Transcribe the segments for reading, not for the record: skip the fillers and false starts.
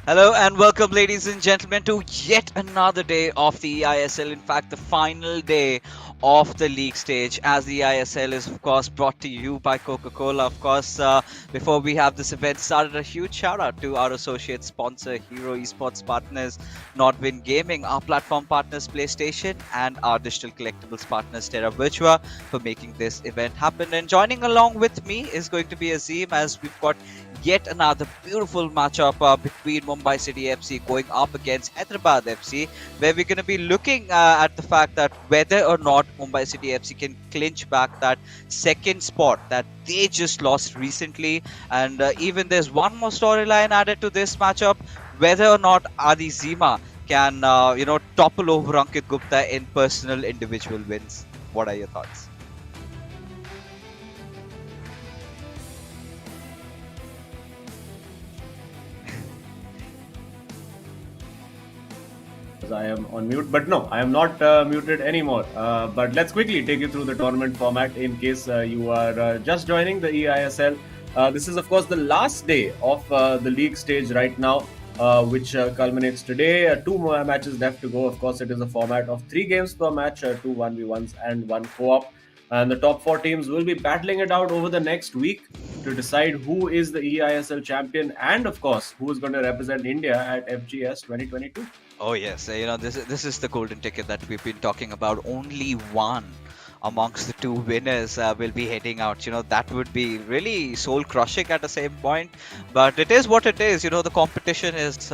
Hello and welcome, ladies and gentlemen, to yet another day of the eISL. In fact, the final day of the league stage, as the eISL is, of course, brought to you by Coca-Cola. Of course, before we have this event started, a huge shout out to our associate sponsor, Hero Esports partners, Nordwin Gaming, our platform partners, PlayStation, and our digital collectibles partners, Terra Virtua, for making this event happen. And joining along with me is going to be Azim, as we've got yet another beautiful matchup between Mumbai City FC going up against Hyderabad FC, where we're going to be looking at the fact that whether or not Mumbai City FC can clinch back that second spot that they just lost recently. And even there's one more storyline added to this matchup, whether or not Adi Zima can, topple over Ankit Gupta in personal individual wins. What are your thoughts? I am on mute, but no, I am not muted anymore. But let's quickly take you through the tournament format in case you are just joining the eISL. This is, of course, the last day of the league stage right now, which culminates today. Two more matches left to go. Of course, it is a format of 3 games per match, two 1v1s and one co-op. And the top 4 teams will be battling it out over the next week to decide who is the eISL champion and, of course, who is going to represent India at FGS 2022. Oh yes, this is the golden ticket that we've been talking about. Only one amongst the two winners will be heading out. That would be really soul crushing at the same point, but it is what it is. The competition is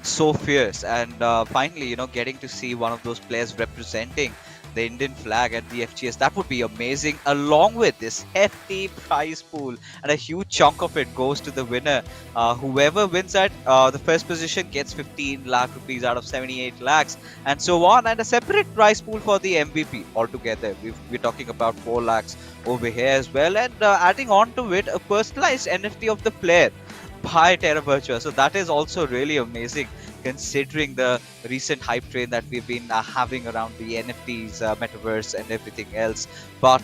so fierce, and finally, getting to see one of those players representing the Indian flag at the FGS, that would be amazing, along with this hefty prize pool, and a huge chunk of it goes to the winner. Whoever wins at the first position gets 15 lakh rupees out of 78 lakhs, and so on, and a separate prize pool for the MVP altogether. We're talking about 4 lakhs over here as well, and adding on to it, a personalized NFT of the player by Terra Virtua. So that is also really amazing, considering the recent hype train that we've been having around the NFTs, metaverse, and everything else. But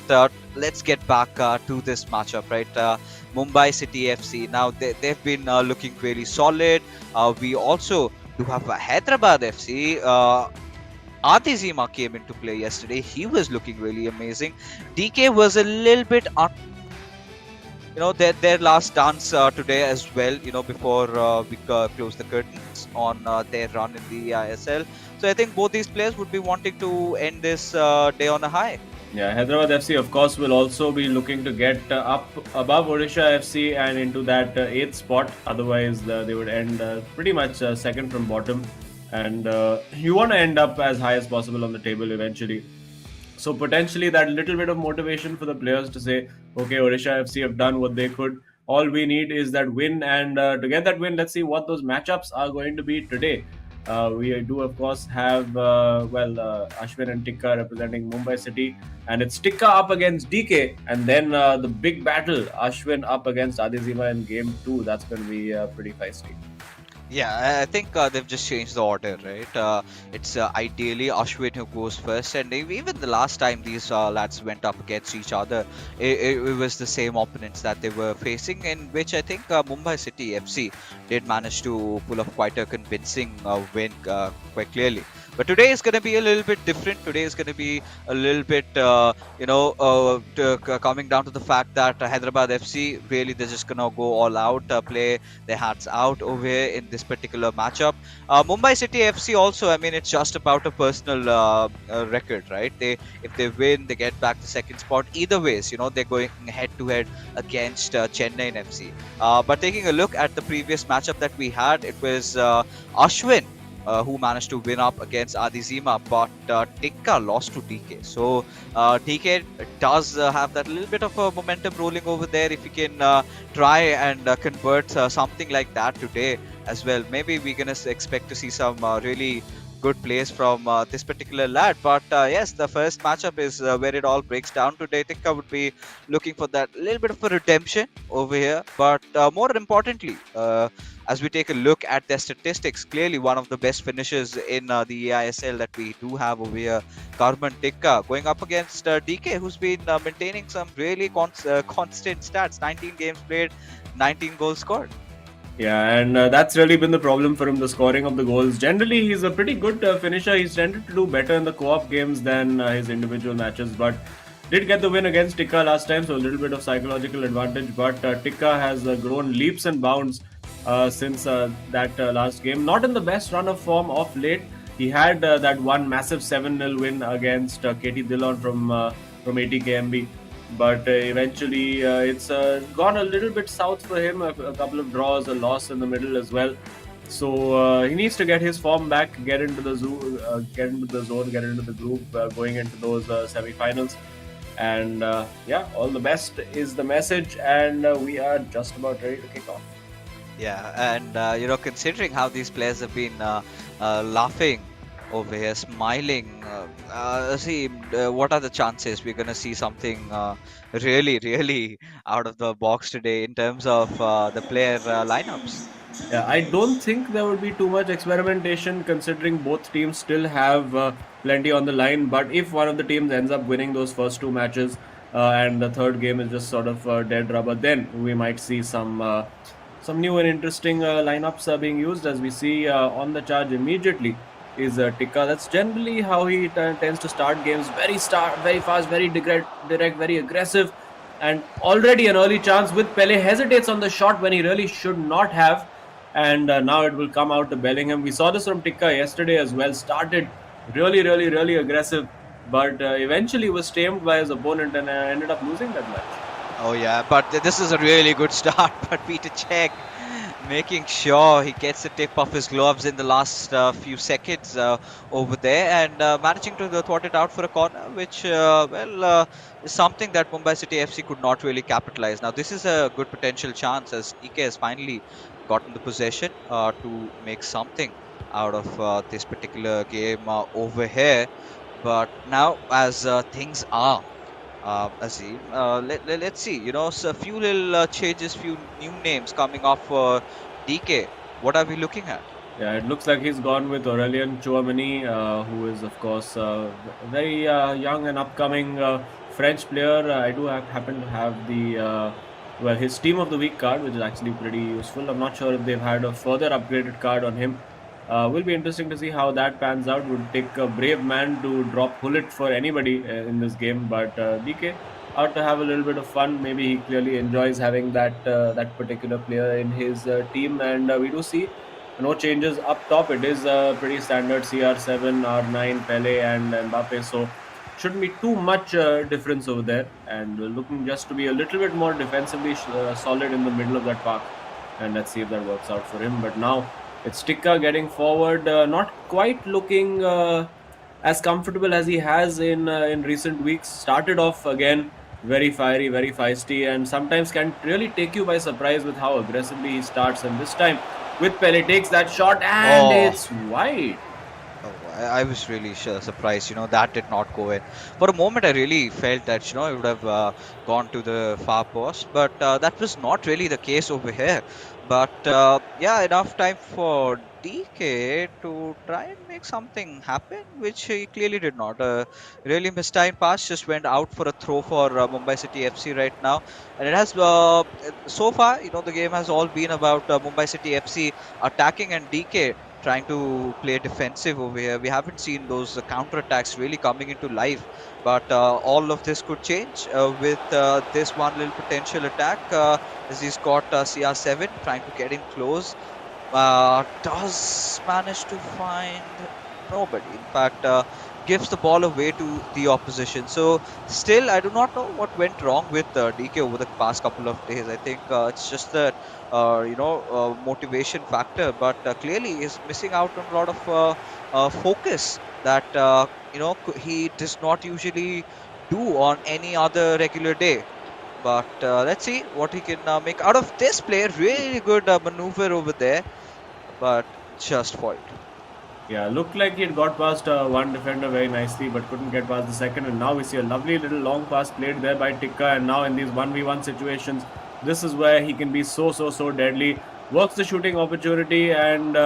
let's get back to this matchup, right? Mumbai City FC. Now they've been looking really solid. We also do have Hyderabad FC. Adi Zima came into play yesterday. He was looking really amazing. DK was a little bit their last dance today as well, before we close the curtains on their run in the ISL. So I think both these players would be wanting to end this day on a high. Yeah, Hyderabad FC, of course, will also be looking to get up above Odisha FC and into that 8th spot. Otherwise, they would end pretty much second from bottom. And you want to end up as high as possible on the table eventually. So potentially that little bit of motivation for the players to say, okay, Odisha FC have done what they could. All we need is that win, and to get that win, let's see what those matchups are going to be today. We do, of course, have Ashwin and Tikka representing Mumbai City, and it's Tikka up against DK, and then the big battle, Ashwin up against Adizima in game 2. That's going to be pretty feisty. Yeah, I think they've just changed the order, right? It's ideally Ashwin who goes first, and even the last time these lads went up against each other, it was the same opponents that they were facing, in which I think Mumbai City FC did manage to pull off quite a convincing win quite clearly. But today is going to be a little bit different. Today is going to be a little bit, coming down to the fact that Hyderabad FC, really, they're just going to go all out, play their hats out over here in this particular matchup. Mumbai City FC also, I mean, it's just about a personal record, right? If they win, they get back the second spot. Either ways, they're going head to head against Chennai FC. But taking a look at the previous matchup that we had, it was Ashwin who managed to win up against Adi Zima, but Tikka lost to DK. So DK does have that little bit of a momentum rolling over there. If you can try and convert something like that today as well, maybe we're gonna expect to see some really good plays from this particular lad. But yes, the first matchup is where it all breaks down today. Tikka would be looking for that little bit of a redemption over here. But more importantly, as we take a look at their statistics, clearly one of the best finishers in the eISL that we do have over here, Karman Tikka, going up against DK, who's been maintaining some really constant stats. 19 games played, 19 goals scored. Yeah, and that's really been the problem for him, the scoring of the goals. Generally, he's a pretty good finisher. He's tended to do better in the co-op games than his individual matches, but did get the win against Tikka last time, so a little bit of psychological advantage. But Tikka has grown leaps and bounds since that last game. Not in the best run of form of late. He had that one massive 7-0 win against KT Dillon from 80 kmb, but eventually it's gone a little bit south for him. A couple of draws, a loss in the middle as well. So he needs to get his form back, get into the get into the zone, get into the groove, going into those semi-finals. And yeah, all the best is the message, and we are just about ready to kick off. Yeah, and considering how these players have been laughing over here, smiling, what are the chances we're going to see something really, really out of the box today in terms of the player lineups? Yeah, I don't think there would be too much experimentation considering both teams still have plenty on the line. But if one of the teams ends up winning those first two matches and the third game is just sort of dead rubber, then we might see some new and interesting lineups being used. As we see on the charge immediately is Tikka. That's generally how he tends to start games. Very fast, very direct, very aggressive. And already an early chance with Pele hesitates on the shot when he really should not have, and now it will come out to Bellingham. We saw this from Tikka yesterday as well. Started really aggressive, but eventually was tamed by his opponent and ended up losing that match. Oh yeah, but this is a really good start. But Peter Cech making sure he gets the tip of his gloves in the last few seconds over there, and managing to thwart it out for a corner, which is something that Mumbai City FC could not really capitalize. Now this is a good potential chance as Ike has finally gotten the possession to make something out of this particular game over here. But now, as things are, Azim, let's see. So a few little changes, few new names coming off for DK. What are we looking at? Yeah, it looks like he's gone with Aurelien Chouameni, who is, of course, very young and upcoming French player. I do happen to have his Team of the Week card, which is actually pretty useful. I'm not sure if they've had a further upgraded card on him. Will be interesting to see how that pans out. Would take a brave man to drop Hullet for anybody in this game, but DK out to have a little bit of fun. Maybe he clearly enjoys having that particular player in his team, and we do see no changes up top. It is pretty standard CR7, R9, Pele, and Mbappe. So shouldn't be too much difference over there. And looking just to be a little bit more defensively solid in the middle of that park. And let's see if that works out for him. But now it's Tikka getting forward, not quite looking as comfortable as he has in recent weeks. Started off again very fiery, very feisty, and sometimes can really take you by surprise with how aggressively he starts. And this time, with Pele takes that shot and it's wide. Oh, I was really surprised. That did not go in. For a moment, I really felt that it would have gone to the far post, but that was not really the case over here. But yeah, enough time for DK to try and make something happen, which he clearly did not. Really mistimed pass just went out for a throw for Mumbai City FC right now, and it has so far. The game has all been about Mumbai City FC attacking and DK trying to play defensive over here. We haven't seen those counter attacks really coming into life, but all of this could change with this one little potential attack as he's got CR7 trying to get him close. Does manage to find nobody. In fact, gives the ball away to the opposition. So still, I do not know what went wrong with DK over the past couple of days. I think it's just that motivation factor, but clearly is missing out on a lot of focus that he does not usually do on any other regular day. But let's see what he can make out of this play. Really good maneuver over there, but just foiled. Yeah, looked like he had got past one defender very nicely, but couldn't get past the second. And now we see a lovely little long pass played there by Tikka. And now in these 1v1 situations, this is where he can be so deadly. Works the shooting opportunity, and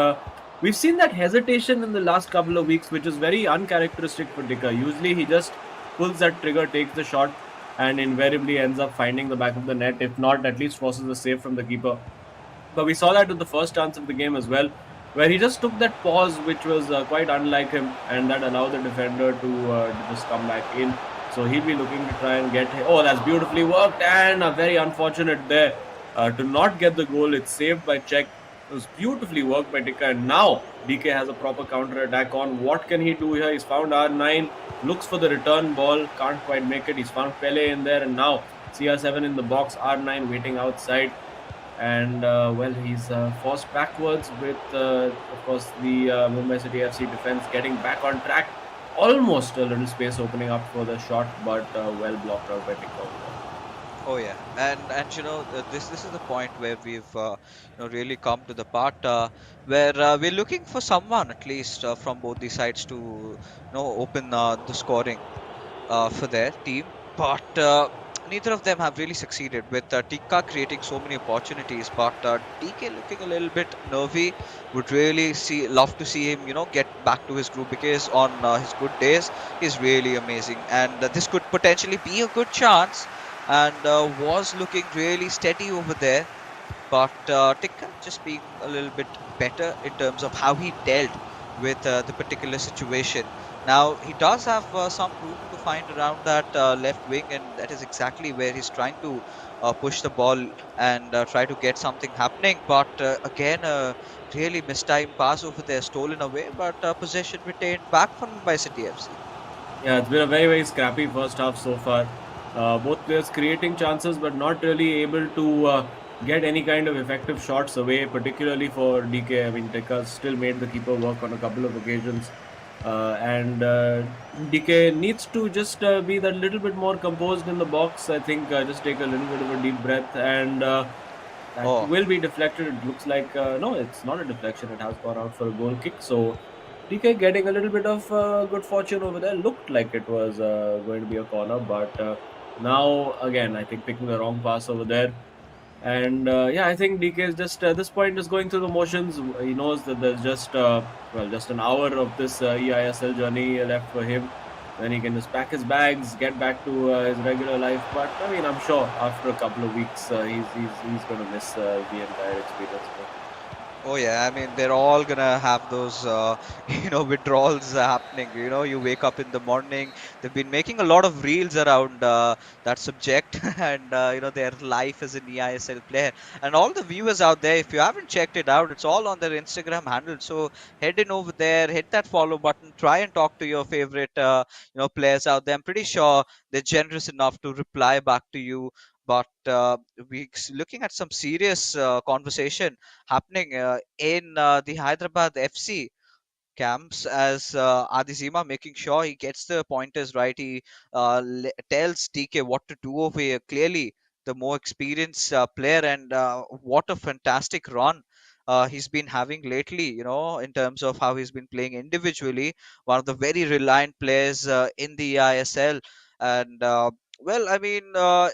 we've seen that hesitation in the last couple of weeks, which is very uncharacteristic for Tikka. Usually he just pulls that trigger, takes the shot, and invariably ends up finding the back of the net. If not, at least forces a save from the keeper. But we saw that with the first chance of the game as well, where he just took that pause, which was quite unlike him, and that allowed the defender to just come back in. So he'll be looking to try and get. Oh, that's beautifully worked, and very unfortunate there to not get the goal. It's saved by Czech. It was beautifully worked by Tikka, and now DK has a proper counter attack on. What can he do here? He's found R9, looks for the return ball, can't quite make it. He's found Pele in there, and now CR7 in the box, R9 waiting outside. And well, he's forced backwards with, of course, the Mumbai City FC defense getting back on track. Almost a little space opening up for the shot, but well blocked out by Tikka. Oh yeah, and this is the point where we've really come to the part where we're looking for someone at least from both the sides to open the scoring for their team, but neither of them have really succeeded with Tikka creating so many opportunities, but DK looking a little bit nervy. Would really love to see him get back to his group, because on his good days he's really amazing, and this could potentially be a good chance, and was looking really steady over there, but Tikka just being a little bit better in terms of how he dealt with the particular situation. Now he does have some room to find around that left wing, and that is exactly where he's trying to push the ball and try to get something happening. But again, a really mistimed pass over there, stolen away, but possession retained back from Mumbai City FC. Yeah, it's been a very, very scrappy first half so far. Both players creating chances, but not really able to get any kind of effective shots away, particularly for DK. I mean, Tikka still made the keeper work on a couple of occasions. And DK needs to just be that little bit more composed in the box. I think just take a little bit of a deep breath, and that will be deflected. It looks like no, it's not a deflection. It has gone out for a goal kick. So DK getting a little bit of good fortune over there. Looked like it was going to be a corner, but now again, I think picking the wrong pass over there. And yeah, I think DK is just at this point is going through the motions. He knows that there's just just an hour of this eISL journey left for him. Then he can just pack his bags, get back to his regular life. But I mean, I'm sure after a couple of weeks, he's going to miss the entire experience. Oh yeah, I mean they're all gonna have those withdrawals happening. You wake up in the morning. They've been making a lot of reels around that subject, and their life as an eISL player. And all the viewers out there, if you haven't checked it out, it's all on their Instagram handle. So head in over there, hit that follow button, try and talk to your favorite players out there. I'm pretty sure they're generous enough to reply back to you. But we're looking at some serious conversation happening in the Hyderabad FC camps, as Adizima making sure he gets the pointers right. He tells DK what to do over here. Clearly, the more experienced player, and what a fantastic run he's been having lately, in terms of how he's been playing individually. One of the very reliant players in the ISL. And well, I mean,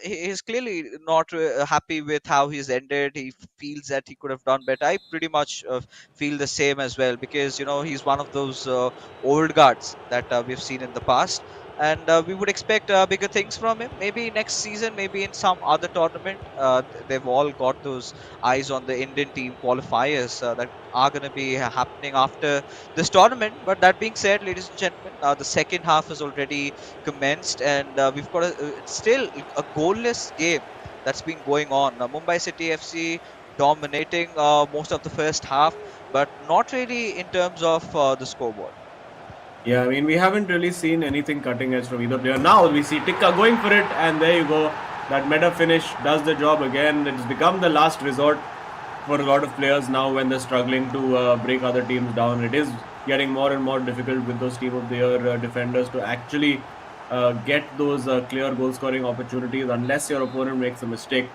he's clearly not happy with how he's ended. He feels that he could have done better. I pretty much feel the same as well, because he's one of those old guards that we've seen in the past, and we would expect bigger things from him. Maybe next season, maybe in some other tournament. They've all got those eyes on the Indian team qualifiers that are going to be happening after this tournament. But that being said, ladies and gentlemen, the second half has already commenced, and we've got still a goalless game that's been going on. Mumbai City FC dominating most of the first half, but not really in terms of the scoreboard. Yeah, I mean, we haven't really seen anything cutting edge from either player. Now we see Tikka going for it, and there you go. That meta finish does the job again. It's become the last resort for a lot of players now when they're struggling to break other teams down. It is getting more and more difficult with those team of the year defenders to actually get those clear goal scoring opportunities unless your opponent makes a mistake.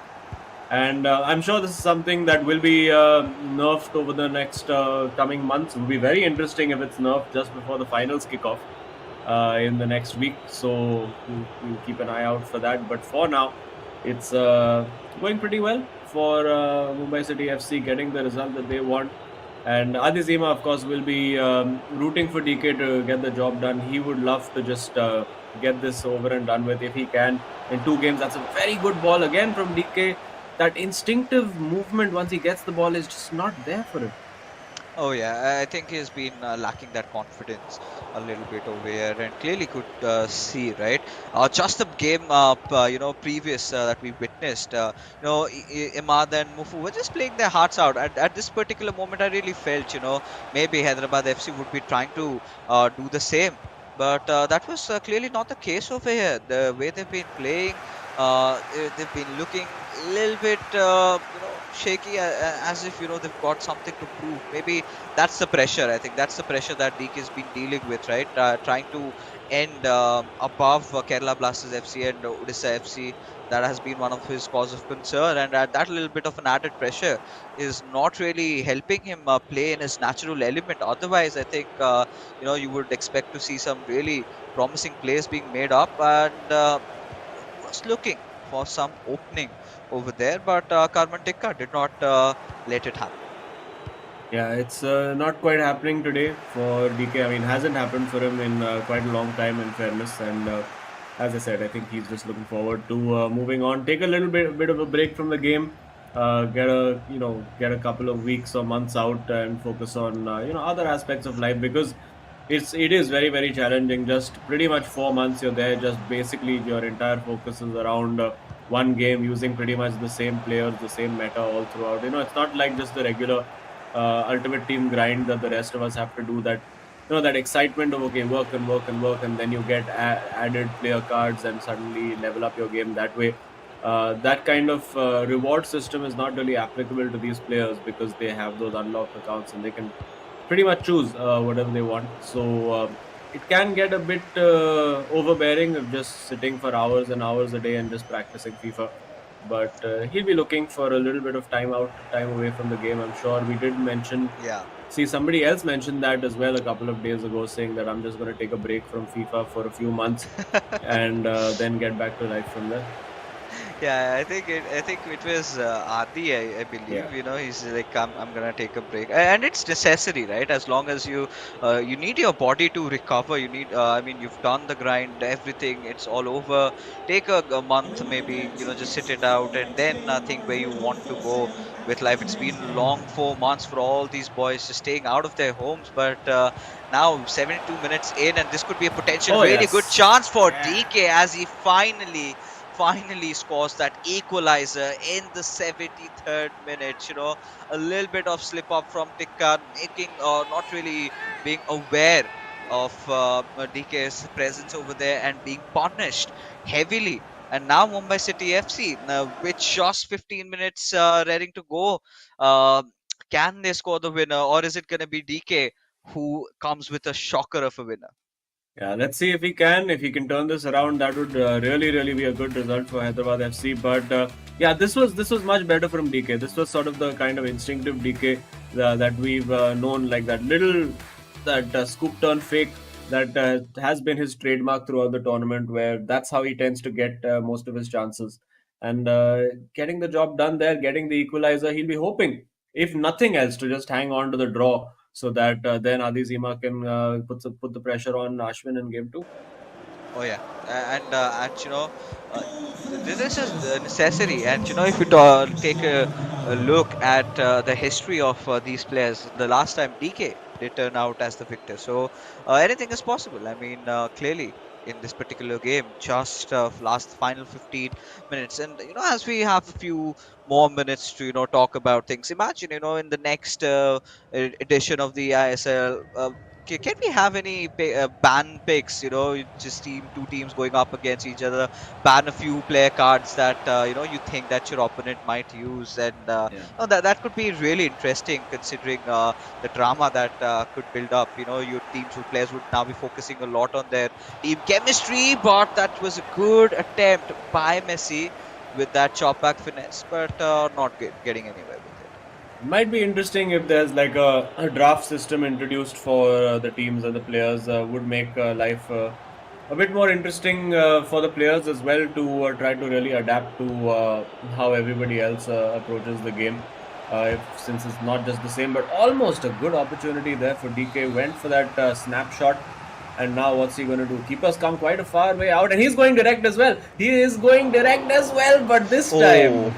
And I'm sure this is something that will be nerfed over the next coming months. It will be very interesting if it's nerfed just before the finals kick off in the next week. So we'll keep an eye out for that. But for now, it's going pretty well for Mumbai City FC getting the result that they want. And Adizima, of course, will be rooting for DK to get the job done. He would love to just get this over and done with if he can in 2 games. That's a very good ball again from DK. that instinctive movement once he gets the ball is just not there for him. Oh yeah, I think he's been lacking that confidence a little bit over here, and clearly could see right. Just the game, previous that we witnessed, Imad and Mufu were just playing their hearts out. At this particular moment, I really felt, maybe Hyderabad FC would be trying to do the same, but that was clearly not the case over here. The way they've been playing, they've been looking a little bit, shaky, as if they've got something to prove. Maybe that's the pressure. I think that's the pressure that Deke has been dealing with, right? Trying to end above Kerala Blasters FC and Odisha FC. That has been one of his cause of concern, and that little bit of an added pressure is not really helping him play in his natural element. Otherwise, I think you would expect to see some really promising plays being made up, and was looking for some opening over there, but Karman Tikka did not let it happen. Yeah, it's not quite happening today for DK. I mean, hasn't happened for him in quite a long time, in fairness. And as I said, I think he's just looking forward to moving on, take a little bit of a break from the game, get a couple of weeks or months out and focus on other aspects of life, because it is very very challenging. Just pretty much 4 months you're there. Just basically your entire focus is around one game, using pretty much the same players, the same meta all throughout. It's not like just the regular ultimate team grind that the rest of us have to do. That that excitement of, okay, work and work and work, and then you get added player cards and suddenly level up your game that way. That kind of reward system is not really applicable to these players, because they have those unlocked accounts and they can pretty much choose whatever they want. So it can get a bit overbearing of just sitting for hours and hours a day and just practicing FIFA. But he'll be looking for a little bit of time out, time away from the game, I'm sure. We did mention, Yeah. see, somebody else mentioned that as well a couple of days ago, saying that I'm just going to take a break from FIFA for a few months and then get back to life from there. Yeah, I think it was Adi, I Yeah. believe. He's like, I'm gonna take a break, and it's necessary, right? As long as you need your body to recover. You need, I mean, you've done the grind, everything. It's all over. Take a month, maybe. Just sit it out, and then think where you want to go with life. It's been long 4 months for all these boys just staying out of their homes, but now 72 minutes in, and this could be a potential Oh, really good yes. chance for Yeah. DK as he finally scores that equalizer in the 73rd minute. A little bit of slip up from Tikka, making not really being aware of DK's presence over there and being punished heavily. And now Mumbai City FC, with just 15 minutes ready to go, uh, can they score the winner, or is it going to be DK who comes with a shocker of a winner? Yeah, let's see if he can. If he can turn this around, that would really, really be a good result for Hyderabad FC. But yeah, this was much better from DK. This was sort of the kind of instinctive DK that we've known, like that little that scoop turn fake that has been his trademark throughout the tournament, where that's how he tends to get most of his chances. And getting the job done there, getting the equalizer, he'll be hoping, if nothing else, to just hang on to the draw, so that then Adi Zima can put the pressure on Ashwin in game two. Oh yeah, and uh, this is necessary. And if you take a look at the history of these players, the last time DK did turn out as the victor. So anything is possible. I mean, clearly in this particular game, just last final 15 minutes, and as we have a few more minutes to talk about things. Imagine in the next edition of the ISL. Can we have any ban picks? Just two teams going up against each other. Ban a few player cards that you think that your opponent might use, and Yeah. that could be really interesting considering the drama that could build up. Your teams, your players would now be focusing a lot on their team chemistry, but that was a good attempt by Messi with that chop back finesse, but not getting anywhere with it. Might be interesting if there's like a draft system introduced for the teams and the players. Would make life a bit more interesting for the players as well, to try to really adapt to how everybody else approaches the game. Since it's not just the same, but almost a good opportunity there for DK. Went for that snapshot, and now what's he going to do? Keeper's come quite a far way out, and he's going direct as well. He is going direct as well, but this Oh, time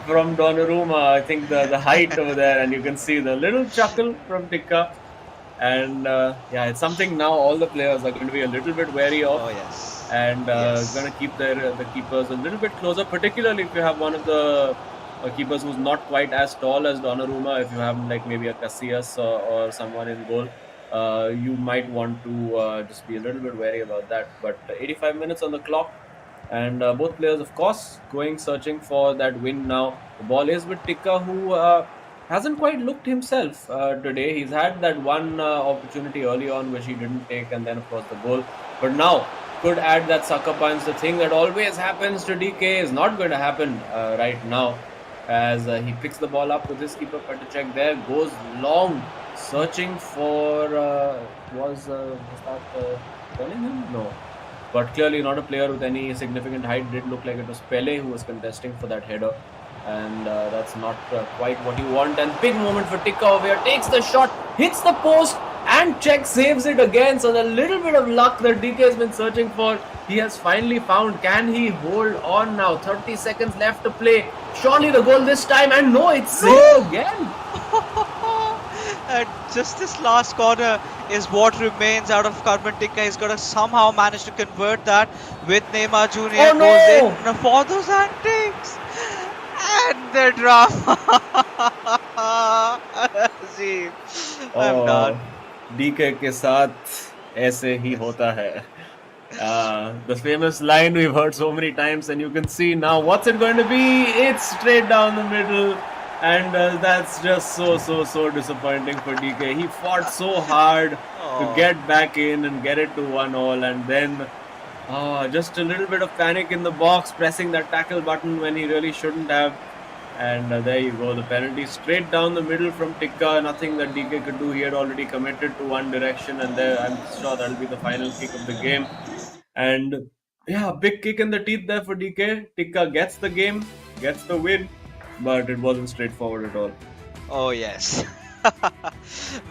from Donnarumma. I think the height over there, and you can see the little chuckle from Tikka. And yeah, it's something now all the players are going to be a little bit wary of, Oh yes. and going Yes. to keep their the keepers a little bit closer, particularly if you have one of the keepers who's not quite as tall as Donnarumma. If you have like maybe a Casillas or someone in goal, you might want to just be a little bit wary about that. But 85 minutes on the clock, and both players, of course, going searching for that win now. The ball is with Tikka, who hasn't quite looked himself today. He's had that one opportunity early on which he didn't take, and then of course the goal. But now could add that sucker punch. The thing that always happens to DK is not going to happen right now, as he picks the ball up with his keeper Petacek there, goes long, searching for was that Bellingham? No, but clearly not a player with any significant height. Did look like it was Pele who was contesting for that header, and that's not quite what you want. And big moment for Tikka over here, takes the shot, hits the post, and Czech saves it again. So the little bit of luck that DK has been searching for, he has finally found. Can he hold on now? 30 seconds left to play. Surely the goal this time, and no, it's saved again. And just this last corner is what remains out of Carmen Tikka. He's got to somehow manage to convert that with Neymar Jr. Oh no! Goes in for those antics. And the drama. See, I'm done. DK के साथ ऐसे ही होता है. The famous line we've heard so many times, and you can see now what's it going to be. It's straight down the middle, and that's just so disappointing for DK. He fought so hard to get back in and get it to 1-1, and then just a little bit of panic in the box, pressing that tackle button when he really shouldn't have. And there you go, the penalty straight down the middle from Tikka. Nothing that DK could do. He had already committed to one direction, and there I'm sure that'll be the final kick of the game. And yeah, big kick in the teeth there for DK. Tikka gets the game, gets the win, but it wasn't straightforward at all. Oh yes.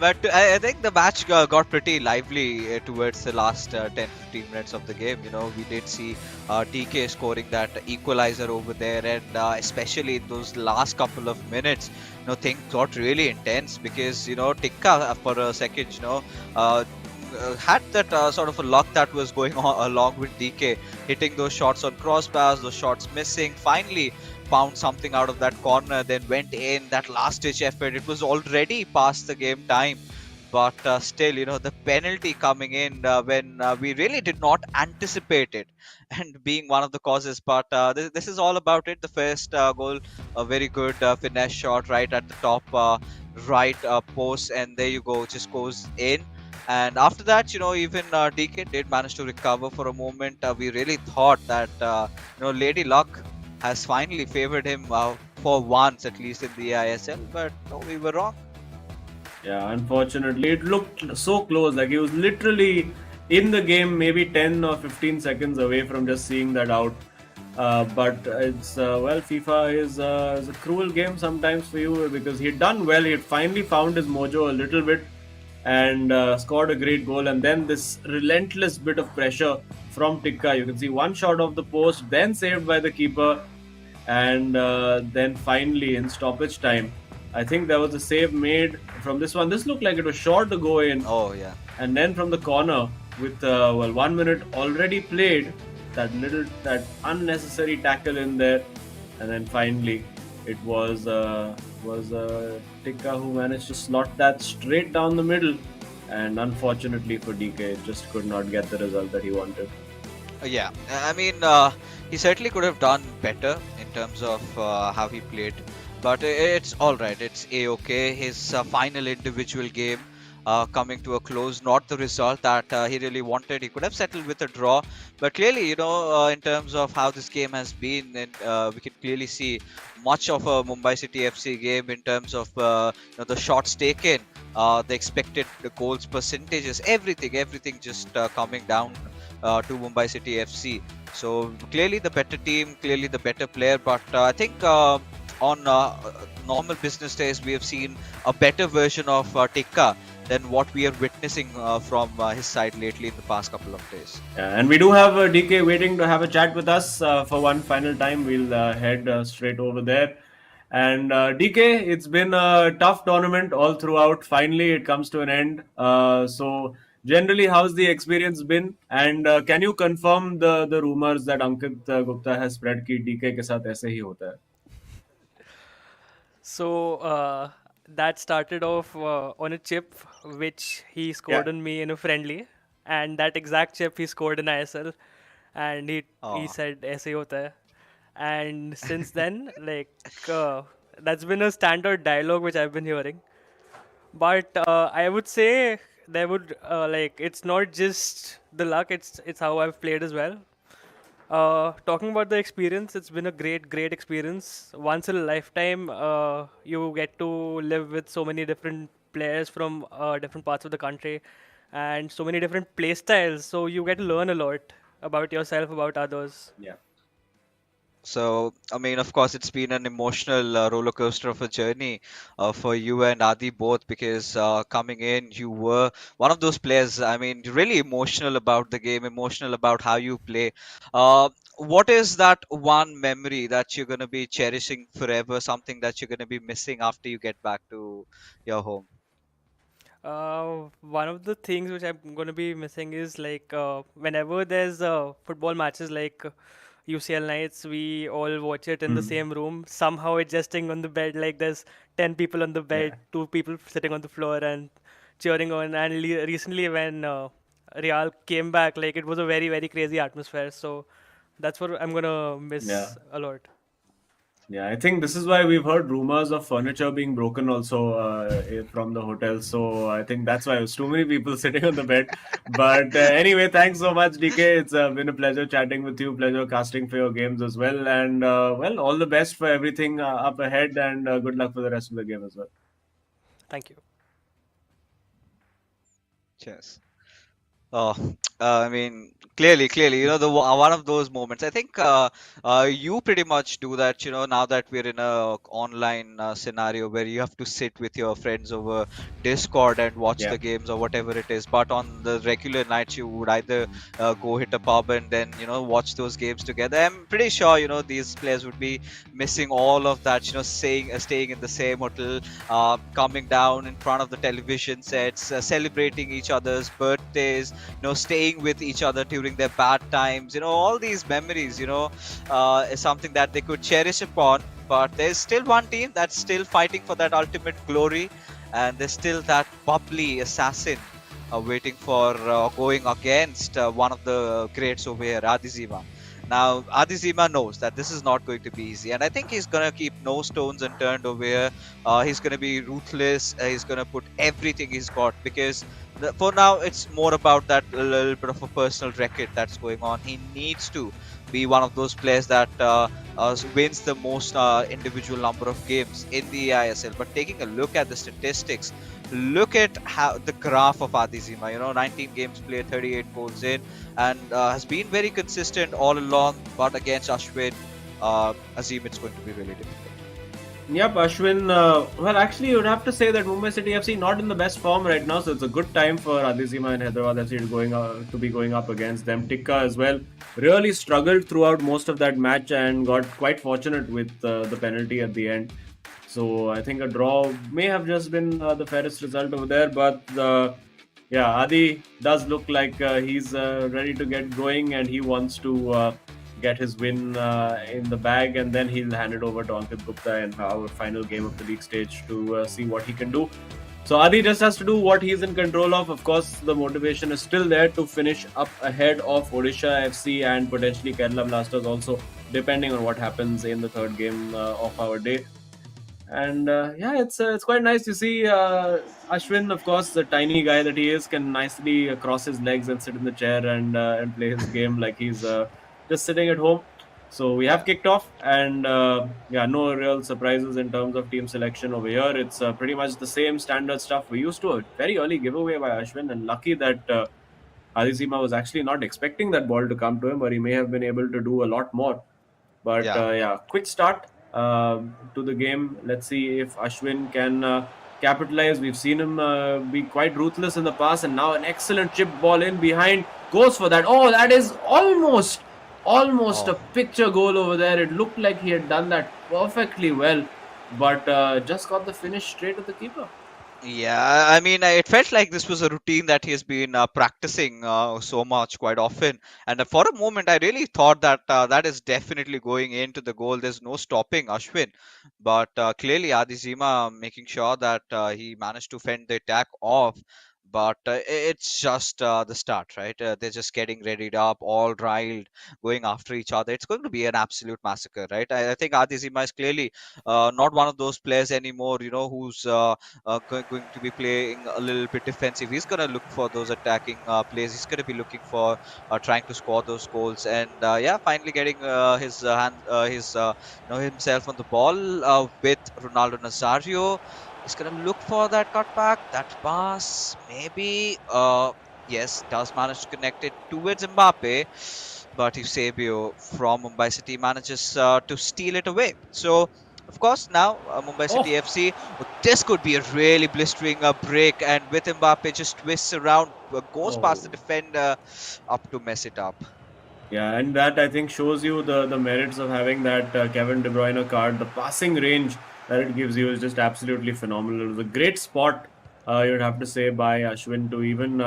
But I think the match got pretty lively towards the last 10-15 minutes of the game. You know, we did see DK scoring that equalizer over there, and especially in those last couple of minutes, you know, things got really intense because, you know, Tikka for a second, you know, had that sort of a luck that was going on along with DK, hitting those shots on crossbars, those shots missing. Finally found something out of that corner, then went in that last ditch effort. It was already past the game time, but still, you know, the penalty coming in when we really did not anticipate it, and being one of the causes. But this is all about it. The first goal, a very good finesse shot right at the top right post, and there you go, just goes in. And after that, you know, even DK did manage to recover for a moment. We really thought that, you know, Lady Luck has finally favored him for once, at least in the eISL, but no, we were wrong. Yeah, unfortunately, it looked so close. Like he was literally in the game, maybe 10 or 15 seconds away from just seeing that out. But it's well, FIFA is a cruel game sometimes for you, because he'd done well. He had finally found his mojo a little bit and scored a great goal. And then this relentless bit of pressure from Tikka. You can see one shot off the post, then saved by the keeper, and then finally in stoppage time, I think there was a save made from this one. This looked like it was short to go in. Oh yeah. And then from the corner with 1 minute already played, that unnecessary tackle in there, and then finally it was Tikka who managed to slot that straight down the middle, and unfortunately for DK, it just could not get the result that he wanted. Yeah, I mean, he certainly could have done better in terms of how he played, but it's all right. It's a-okay. His final individual game coming to a close, not the result that he really wanted. He could have settled with a draw, but clearly, you know, in terms of how this game has been, and we can clearly see much of a Mumbai City FC game in terms of you know, the shots taken, the expected goals percentages, everything just coming down to Mumbai City FC. So clearly the better team, clearly the better player, but I think on normal business days we have seen a better version of Tikka than what we are witnessing from his side lately in the past couple of days. Yeah, and we do have DK waiting to have a chat with us for one final time. We'll head straight over there. And DK, it's been a tough tournament all throughout. Finally, it comes to an end. So, generally, how's the experience been? And can you confirm the rumors that Ankit Gupta has spread कि DK के साथ ऐसे ही होता है? So that started off on a chip which he Yeah. scored on me in a friendly, and that exact chip he scored in ISL, and he Oh. said ऐसे ही होता है. And since then, like uh, that's been a standard dialogue which I've been hearing. But I would say there would like it's not just the luck; it's how I've played as well. Talking about the experience, it's been a great experience. Once in a lifetime, you get to live with so many different players from different parts of the country and so many different play styles. So you get to learn a lot about yourself, about others. Yeah. So, I mean, of course, it's been an emotional roller coaster of a journey for you and Adi both because coming in, you were one of those players, I mean, really emotional about the game, emotional about how you play. What is that one memory that you're going to be cherishing forever, something that you're going to be missing after you get back to your home? One of the things which I'm going to be missing is like whenever there's football matches like UCL nights, we all watch it in the Hmm. same room, somehow adjusting on the bed. Like there's 10 people on the bed, Yeah. two people sitting on the floor and cheering on. And recently, when Real came back, like it was a very crazy atmosphere. So that's what I'm going to Yeah. miss a lot. Yeah, I think this is why we've heard rumors of furniture being broken also from the hotel. So I think that's why it was too many people sitting on the bed. But anyway, thanks so much, DK. It's been a pleasure chatting with you, pleasure casting for your games as well. And well, all the best for everything up ahead, and good luck for the rest of the game as well. Thank you. Cheers. Oh, I mean, clearly, one of those moments. I think you pretty much do that, now that we're in a online scenario where you have to sit with your friends over Discord and watch Yeah. the games or whatever it is. But on the regular nights, you would either go hit a pub and then, watch those games together. I'm pretty sure, these players would be missing all of that, staying in the same hotel, coming down in front of the television sets, celebrating each other's birthdays, staying with each other during their bad times, all these memories, is something that they could cherish upon. But there's still one team that's still fighting for that ultimate glory, and there's still that bubbly assassin waiting for going against one of the greats over here, Adizima. Now, Adizima knows that this is not going to be easy, and I think he's going to keep no stones unturned over here. He's going to be ruthless. He's going to put everything he's got because for now it's more about that little bit of a personal record that's going on. He needs to be one of those players that wins the most individual number of games in the eISL. But taking a look at the statistics, look at how the graph of Adizima, 19 games played, 38 goals in, and has been very consistent all along. But against Ashwin, Azim, it's going to be really difficult. Yep, Ashwin. Well, actually, you would have to say that Mumbai City FC not in the best form right now, so it's a good time for Adizima and Hyderabad FC to be going up against them. Tikka as well really struggled throughout most of that match and got quite fortunate with the penalty at the end. So I think a draw may have just been the fairest result over there. But yeah, Adi does look like he's ready to get going and he wants to get his win in the bag, and then he'll hand it over to Ankit Gupta in our final game of the league stage to see what he can do. So Adi just has to do what he's in control of. Of course, the motivation is still there to finish up ahead of Odisha FC and potentially Kerala Blasters also, depending on what happens in the third game of our day. And yeah, it's quite nice to see Ashwin. Of course, the tiny guy that he is can nicely cross his legs and sit in the chair and play his game like he's just sitting at home. So we have Yeah. kicked off, and yeah, no real surprises in terms of team selection over here. It's pretty much the same standard stuff we used to. A very early giveaway by Ashwin, and lucky that Adizima was actually not expecting that ball to come to him, or he may have been able to do a lot more. But Yeah. yeah, quick start to the game. Let's see if Ashwin can capitalize. We've seen him be quite ruthless in the past, and now an excellent chip ball in behind goes for that. Oh, that is almost Oh. a picture goal over there. It looked like he had done that perfectly well. but just got the finish straight at the keeper. Yeah, I mean, it felt like this was a routine that he has been practicing so much quite often. And for a moment, I really thought that that is definitely going into the goal. There's no stopping Ashwin. But clearly, Adizima making sure that he managed to fend the attack off. But it's just the start, right? They're just getting readied up, all riled, going after each other. It's going to be an absolute massacre, right? I think Adizima is clearly not one of those players anymore, who's going to be playing a little bit defensive. He's going to look for those attacking plays. He's going to be looking for trying to score those goals. And yeah, finally getting himself on the ball with Ronaldo Nazario. He's going to look for that cutback, that pass, maybe. Yes, does manage to connect it towards Mbappe, but Eusebio from Mumbai City manages to steal it away. So, of course, now Mumbai Oh, City FC, this could be a really blistering break, and with Mbappe just twists around, goes past oh. the defender up to mess it up. Yeah, and that I think shows you the merits of having that Kevin De Bruyne card. The passing range that it gives you is just absolutely phenomenal. It was a great spot, you'd have to say, by Ashwin to even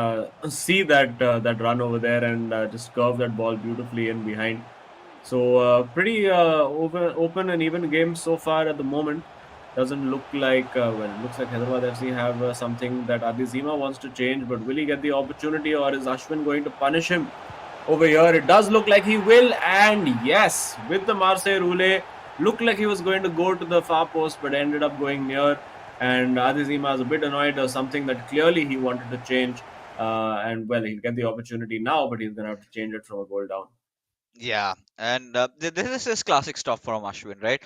see that run over there and just curve that ball beautifully in behind. So pretty open and even game so far at the moment. Doesn't look like well. It looks like Hyderabad FC have something that Adizima wants to change, but will he get the opportunity, or is Ashwin going to punish him? Over here, it does look like he will, and yes, with the Marseille Roulette, looked like he was going to go to the far post, but ended up going near. And Adizima is a bit annoyed or something that clearly he wanted to change. And well, he'll get the opportunity now, but he's going to have to change it from a goal down. Yeah, and this is classic stuff from Ashwin, right?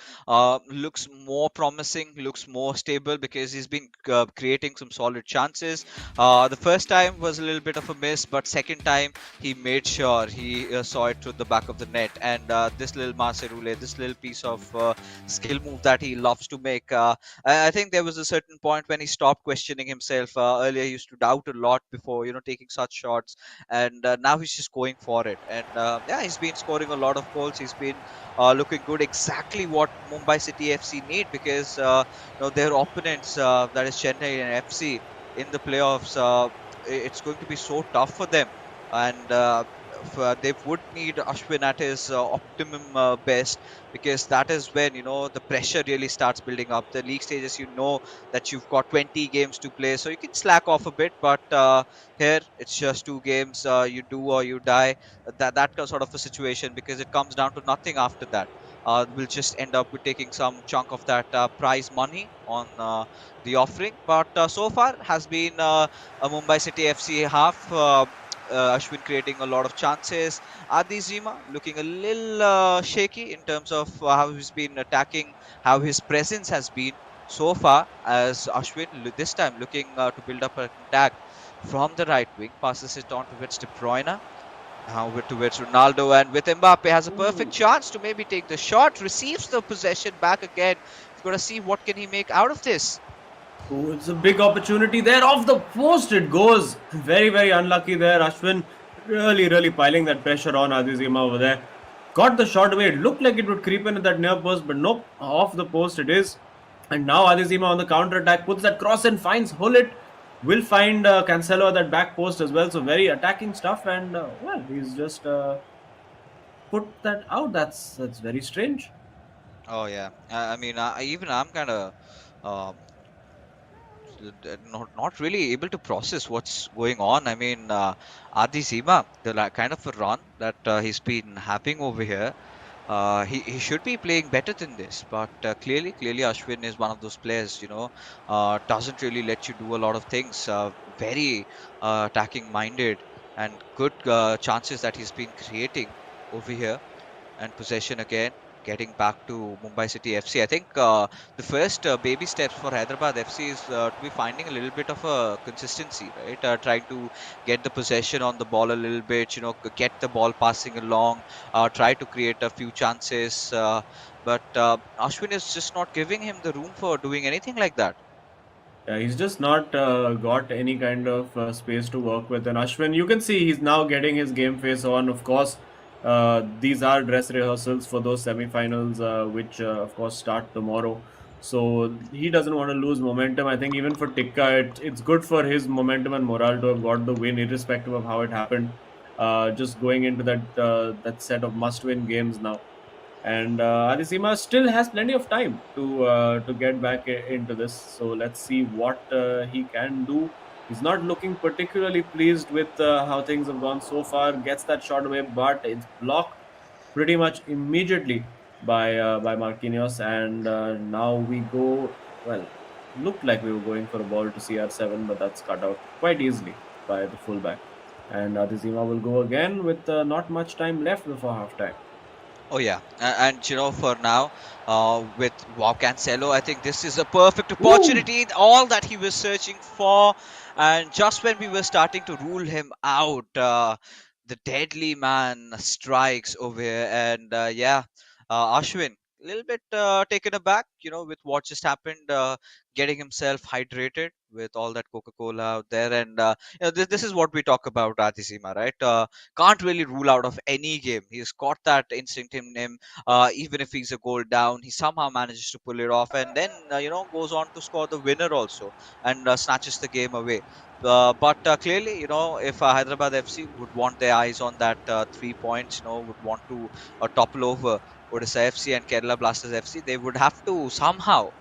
Looks more promising, looks more stable because he's been creating some solid chances. The first time was a little bit of a miss, but second time he made sure he saw it through the back of the net. And this little Marcerule, this little piece of skill move that he loves to make, I think there was a certain point when he stopped questioning himself. Earlier, he used to doubt a lot before, taking such shots, and now he's just going for it. And yeah, he's been scoring a lot of goals. He's been looking good, exactly what Mumbai City FC need, because their opponents, that is Chennai and FC, in the playoffs, it's going to be so tough for them. And they would need Ashwin at his optimum best, because that is when the pressure really starts building up. The league stages, that you've got 20 games to play, so you can slack off a bit, but here it's just 2 games. You do or you die. That sort of a situation, because it comes down to nothing after that. We'll just end up with taking some chunk of that prize money on the offering. But so far has been a Mumbai City FC half. Ashwin creating a lot of chances. Adi Zima looking a little shaky in terms of how he's been attacking, how his presence has been so far, as Ashwin this time looking to build up an attack from the right wing, passes it on towards De Bruyne, now towards Ronaldo, and with Mbappe has a perfect chance to maybe take the shot, receives the possession back again. We've got to see what can he make out of this. Oh, it's a big opportunity there. Off the post it goes. Very, very unlucky there. Ashwin really piling that pressure on Adizima over there. Got the shot away. It looked like it would creep in at that near post, but nope. Off the post it is. And now Adizima on the counter attack puts that cross in, finds Hullet. Will find Cancelo at that back post as well. So very attacking stuff. And well, he's just put that out. That's very strange. Oh yeah, I mean, even I'm kind of not really able to process what's going on. I mean, Adi Zima, kind of a run that he's been having over here, he should be playing better than this. But clearly, Ashwin is one of those players, doesn't really let you do a lot of things. Very attacking minded, and good chances that he's been creating over here. And possession again, getting back to Mumbai City FC. I think the first baby steps for Hyderabad FC is to be finding a little bit of a consistency, right? Trying to get the possession on the ball a little bit, get the ball passing along, try to create a few chances. But Ashwin is just not giving him the room for doing anything like that. Yeah, he's just not got any kind of space to work with. And Ashwin, you can see he's now getting his game face on. Of course, these are dress rehearsals for those semi-finals, which of course start tomorrow. So he doesn't want to lose momentum. I think even for Tikka, it's good for his momentum and morale to have got the win, irrespective of how it happened. Just going into that set of must-win games now, and Adesima still has plenty of time to get back into this. So let's see what he can do. He's not looking particularly pleased with how things have gone so far. Gets that shot away, but it's blocked pretty much immediately by Marquinhos, and now we go. Well, looked like we were going for a ball to CR7, but that's cut out quite easily by the fullback. And Adesima will go again with not much time left before halftime. Oh yeah, and for now, with Wow Cancelo, I think this is a perfect Ooh! opportunity, all that he was searching for, and just when we were starting to rule him out, the deadly man strikes over here, and yeah, Ashwin, a little bit taken aback, with what just happened, getting himself hydrated with all that Coca-Cola out there, and this is what we talk about, Adesima, right? Can't really rule out of any game. He's got that instinct in him. Even if he's a goal down, he somehow manages to pull it off, and then goes on to score the winner also, and snatches the game away. But clearly, if Hyderabad FC would want their eyes on that 3 points, would want to topple over Odisha FC and Kerala Blasters FC, they would have to somehow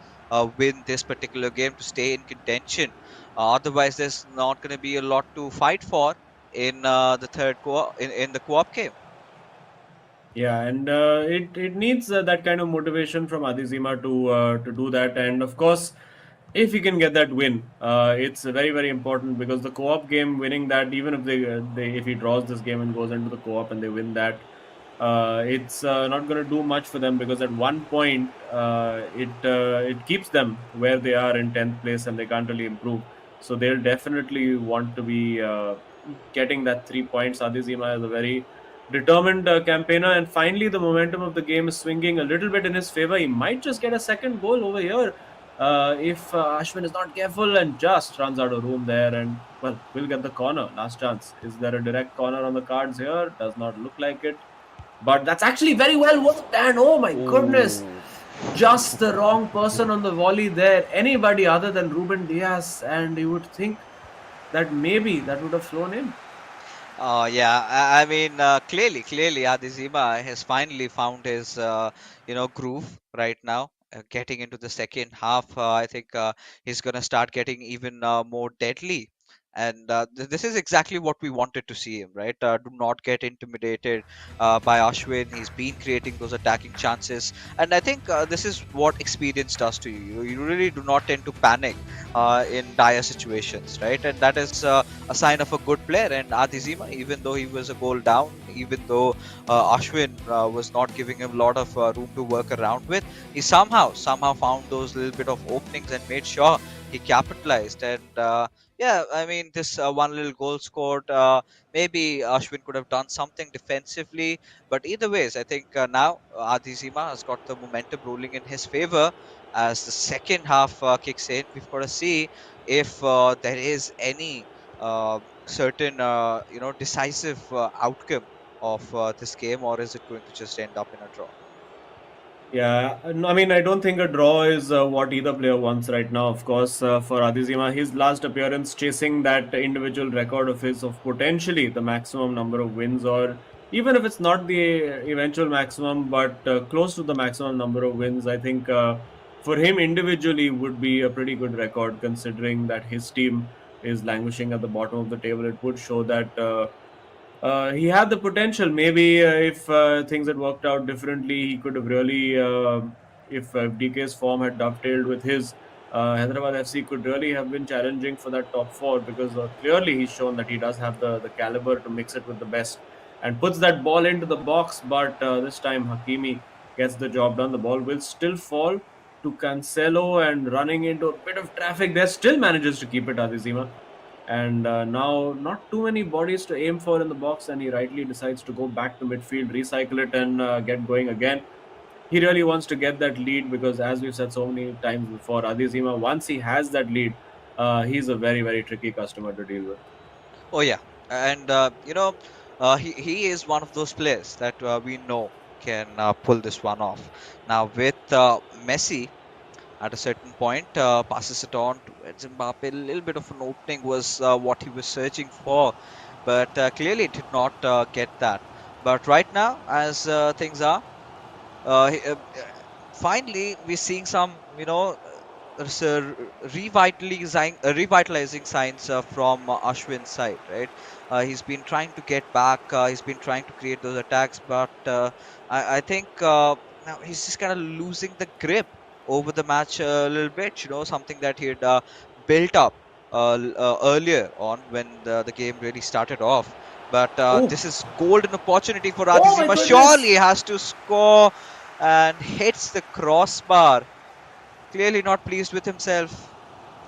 win this particular game to stay in contention. Otherwise, there's not going to be a lot to fight for in the third in the co-op game. Yeah, and it needs that kind of motivation from Adizima to do that. And of course, if he can get that win, it's very important, because the co-op game, winning that, even if they if he draws this game and goes into the co-op and they win that, it's not going to do much for them, because at one point it keeps them where they are in 10th place and they can't really improve. So they'll definitely want to be getting that 3 points. Adizima is a very determined campaigner, and finally the momentum of the game is swinging a little bit in his favor. He might just get a second goal over here if Ashwin is not careful and just runs out of room there, and well, we'll get the corner. Last chance. Is there a direct corner on the cards here? Does not look like it, but that's actually very well worked. And oh my goodness, Ooh. just the wrong person on the volley there. Anybody other than Ruben Diaz, and you would think that maybe that would have flown in. Yeah, I mean, clearly, Adizima has finally found his, groove right now. Getting into the second half, I think he's gonna start getting even more deadly. And this is exactly what we wanted to see him, right? Do not get intimidated by Ashwin. He's been creating those attacking chances, and I think this is what experience does to you. You really do not tend to panic in dire situations, right? And that is a sign of a good player. And Adizima, even though he was a goal down, even though Ashwin was not giving him a lot of room to work around with, he somehow found those little bit of openings and made sure he capitalized. And yeah, I mean, this one little goal scored. Maybe Ashwin could have done something defensively, but either ways, I think now Adizima has got the momentum rolling in his favor as the second half kicks in. We've got to see if there is any certain decisive outcome of this game, or is it going to just end up in a draw? Yeah, no, I mean, I don't think a draw is what either player wants right now. Of course, for Adizima, his last appearance chasing that individual record of his of potentially the maximum number of wins, or even if it's not the eventual maximum, but close to the maximum number of wins, I think for him individually would be a pretty good record, considering that his team is languishing at the bottom of the table. It would show that. He had the potential. Maybe if things had worked out differently, he could have really, if DK's form had dovetailed with his, Hyderabad FC could really have been challenging for that top four, because clearly he's shown that he does have the caliber to mix it with the best and puts that ball into the box. But this time, Hakimi gets the job done. The ball will still fall to Cancelo, and running into a bit of traffic there, still manages to keep it, Adizima. And now, not too many bodies to aim for in the box, and he rightly decides to go back to midfield, recycle it, and get going again. He really wants to get that lead, because, as we've said so many times before, Adizima, once he has that lead, he's a very tricky customer to deal with. Oh yeah, and he is one of those players that we know can pull this one off. Now with Messi, at a certain point, passes it on towards Mbappe. A little bit of an opening was what he was searching for, but clearly did not get that. But right now, as things are, finally we're seeing some, revitalizing signs from Ashwin's side, right? He's been trying to get back. He's been trying to create those attacks, but I think now he's just kind of losing the grip over the match a little bit. Something that he had built up earlier on when the game really started off. But Oh, this is golden opportunity for oh my Adizima. Surely goodness! he has to score and hits the crossbar. Clearly not pleased with himself.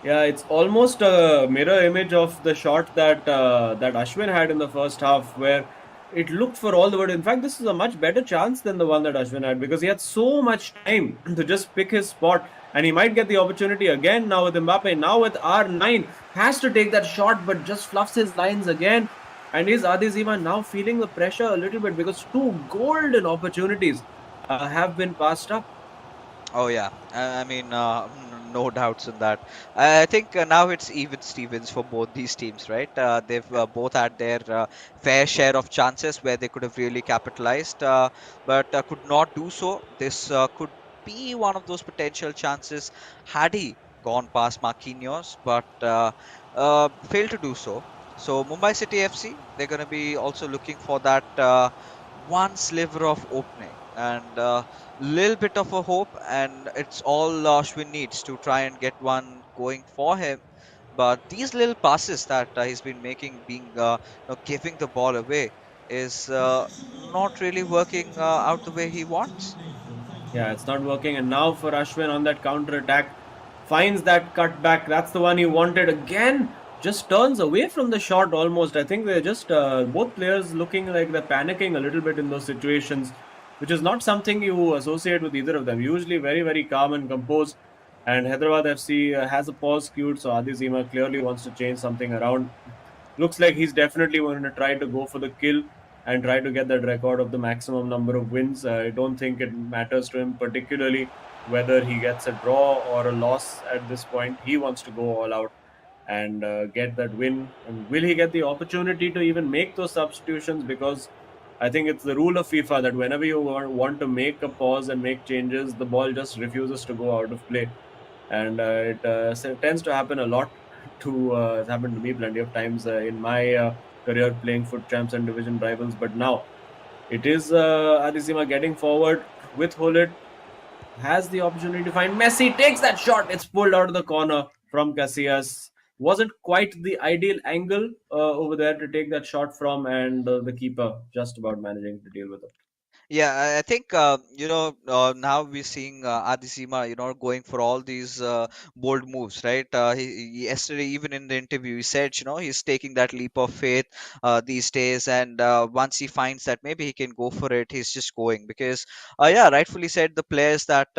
Yeah, it's almost a mirror image of the shot that Ashwin had in the first half, where it looked for all the world. In fact, this is a much better chance than the one that Ashwin had because he had so much time to just pick his spot, and he might get the opportunity again now with Mbappe. Now with R9, has to take that shot, but just fluffs his lines again. And is Adizima now feeling the pressure a little bit because two golden opportunities have been passed up? Oh yeah, I mean, no doubts in that. I think now it's even Stevens for both these teams, right? They've both had their fair share of chances where they could have really capitalized, but could not do so. This could be one of those potential chances had he gone past Marquinhos, but failed to do so. So Mumbai City FC, they're going to be also looking for that one sliver of opening, and little bit of a hope, and it's all Ashwin needs to try and get one going for him. But these little passes that he's been making, being giving the ball away, is not really working out the way he wants. Yeah, it's not working. And now for Ashwin on that counter attack, finds that cutback. That's the one he wanted again. Just turns away from the shot almost. I think they're just both players looking like they're panicking a little bit in those situations, which is not something you associate with either of them. Usually very, very calm and composed. And Hyderabad FC has a pause cued, so Adi Zima clearly wants to change something around. Looks like he's definitely going to try to go for the kill and try to get that record of the maximum number of wins. I don't think it matters to him particularly whether he gets a draw or a loss at this point. He wants to go all out and get that win. And will he get the opportunity to even make those substitutions? Because I think it's the rule of FIFA that whenever you want to make a pause and make changes, the ball just refuses to go out of play, and it tends to happen a lot. It's happened to me plenty of times in my career playing foot champs and division rivals. But now it is Adizima getting forward with Hullet, has the opportunity to find Messi, takes that shot. It's pulled out of the corner from Casillas. Wasn't quite the ideal angle over there to take that shot from, and the keeper just about managing to deal with it. Yeah, I think now we're seeing Adisima, going for all these bold moves, right? Yesterday, even in the interview, he said, he's taking that leap of faith these days, and once he finds that maybe he can go for it, he's just going because, yeah, rightfully said, the players that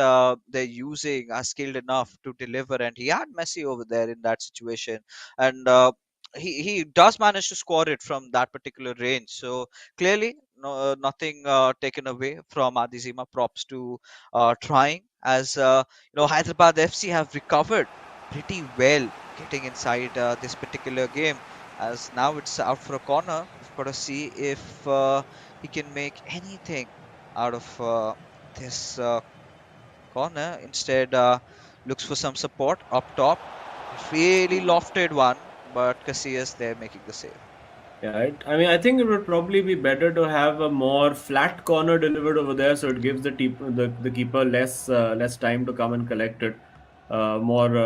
they're using are skilled enough to deliver, and he had Messi over there in that situation, and he does manage to score it from that particular range. So clearly, no, nothing taken away from Adizima. Props to trying, as Hyderabad FC have recovered pretty well getting inside this particular game. As now it's out for a corner. We've got to see if he can make anything out of this corner. Instead, looks for some support up top. Really lofted one, but Casillas there making the save. Yeah, I mean, I think it would probably be better to have a more flat corner delivered over there, so it gives the keeper less time to come and collect it. More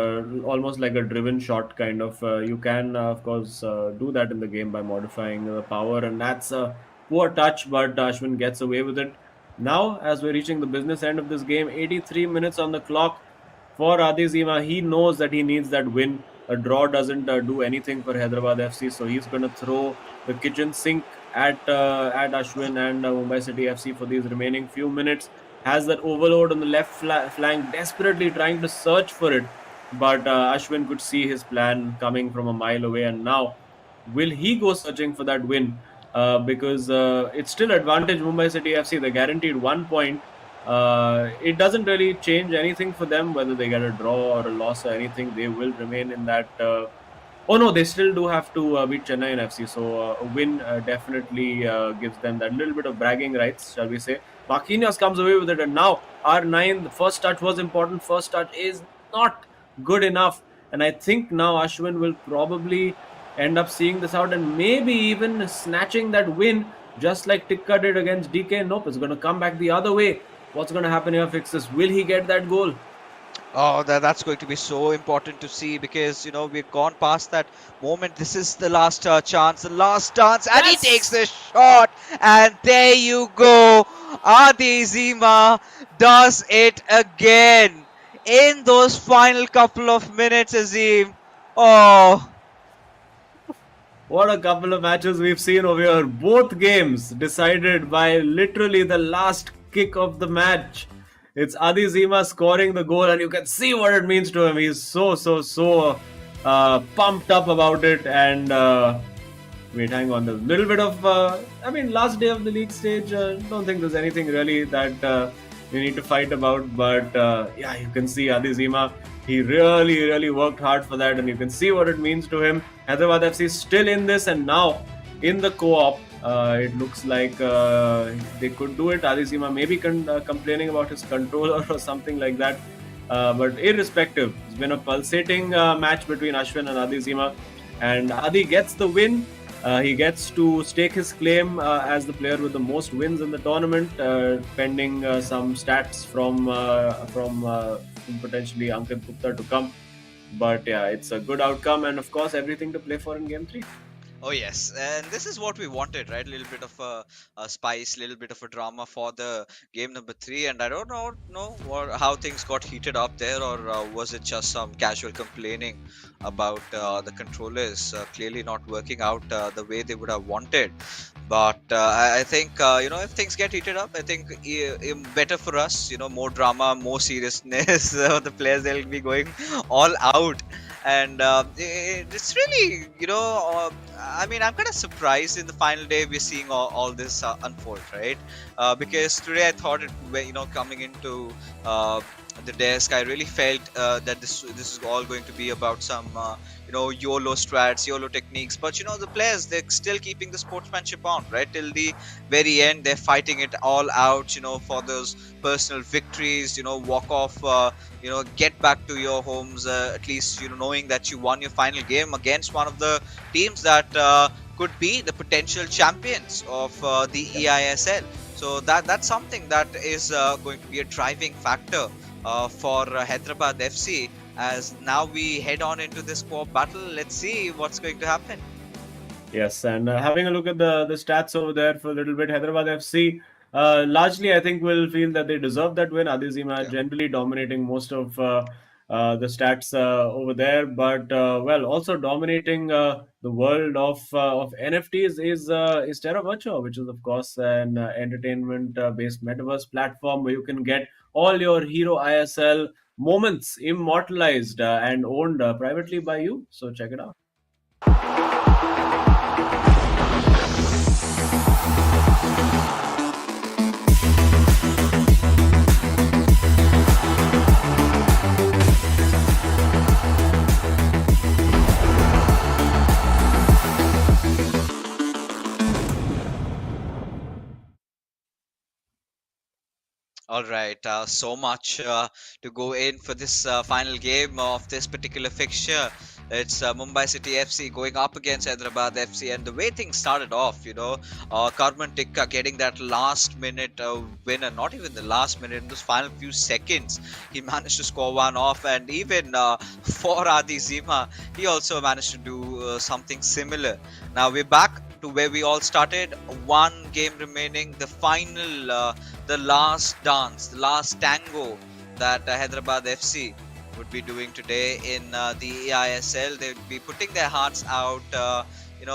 almost like a driven shot kind of. You can of course do that in the game by modifying the power, and that's a poor touch, but Ashwin gets away with it. Now, as we're reaching the business end of this game, 83 minutes on the clock for Adizima. He knows that he needs that win. A draw doesn't do anything for Hyderabad FC, so he's going to throw the kitchen sink at Ashwin and Mumbai City FC for these remaining few minutes. Has that overload on the left flank, desperately trying to search for it, but Ashwin could see his plan coming from a mile away. And now, will he go searching for that win? Because it's still advantage Mumbai City FC. They guaranteed 1 point, it doesn't really change anything for them whether they get a draw or a loss or anything. They will remain in that. Oh no, they still do have to beat Chennai in FC, so a win definitely gives them that little bit of bragging rights, shall we say. Marquinhos comes away with it, and now R9, the first touch was important. First touch is not good enough, and I think now Ashwin will probably end up seeing this out and maybe even snatching that win, just like Tikka did against DK. Nope, it's going to come back the other way. What's going to happen here, Fixes? Will he get that goal? Oh, that's going to be so important to see because, we've gone past that moment. This is the last chance, the last dance, and he takes the shot. And there you go. Adi Zima does it again in those final couple of minutes, Azim. Oh, What a couple of matches we've seen over here. Both games decided by literally the last kick of the match. It's Adi Zima scoring the goal, and you can see what it means to him. He's so pumped up about it. And wait, hang on. There's a little bit of, last day of the league stage. Don't think there's anything really that we need to fight about. But yeah, you can see Adi Zima. He really worked hard for that, and you can see what it means to him. Hyderabad FC is still in this, and now in the co-op, it looks like they could do it. Adi Zima maybe complaining about his controller or something like that. But irrespective, it's been a pulsating match between Ashwin and Adi Zima, and Adi gets the win. He gets to stake his claim as the player with the most wins in the tournament, pending some stats from potentially Ankit Gupta to come. But yeah, it's a good outcome, and of course, everything to play for in Game 3. oh yes, and this is what we wanted, right? A little bit of a spice, little bit of a drama for the game number 3. And I don't know how things got heated up there, or was it just some casual complaining about the controllers clearly not working out the way they would have wanted. But I think if things get heated up, I think better for us. More drama, more seriousness. The players, they'll be going all out. And it's really, I'm kind of surprised in the final day we're seeing all this unfold, right? Because today I thought coming into the desk, I really felt that this is all going to be about some YOLO strats, YOLO techniques. But the players, they're still keeping the sportsmanship on, right? Till the very end, they're fighting it all out, for those personal victories, walk off, get back to your homes, at least, knowing that you won your final game against one of the teams that could be the potential champions of the eISL. So that's something that is going to be a driving factor for Hyderabad FC. As now we head on into this core battle, let's see what's going to happen. Yes, and having a look at the stats over there for a little bit, Hyderabad FC largely I think will feel that they deserve that win. Adi Zima generally dominating most of the stats over there, but also dominating the world of NFTs is Terra Virtua, which is of course an entertainment based metaverse platform where you can get all your Hero ISL moments immortalized and owned privately by you. So check it out. All right, so much to go in for this final game of this particular fixture. It's Mumbai City FC going up against Hyderabad FC, and the way things started off, Karman Tikka getting that last minute winner, not even the last minute, in those final few seconds, he managed to score one off, and even for Adi Zima, he also managed to do something similar. Now we're back to where we all started. One game remaining, the final, the last dance, the last tango that Hyderabad FC would be doing today in the eISL. They would be putting their hearts out.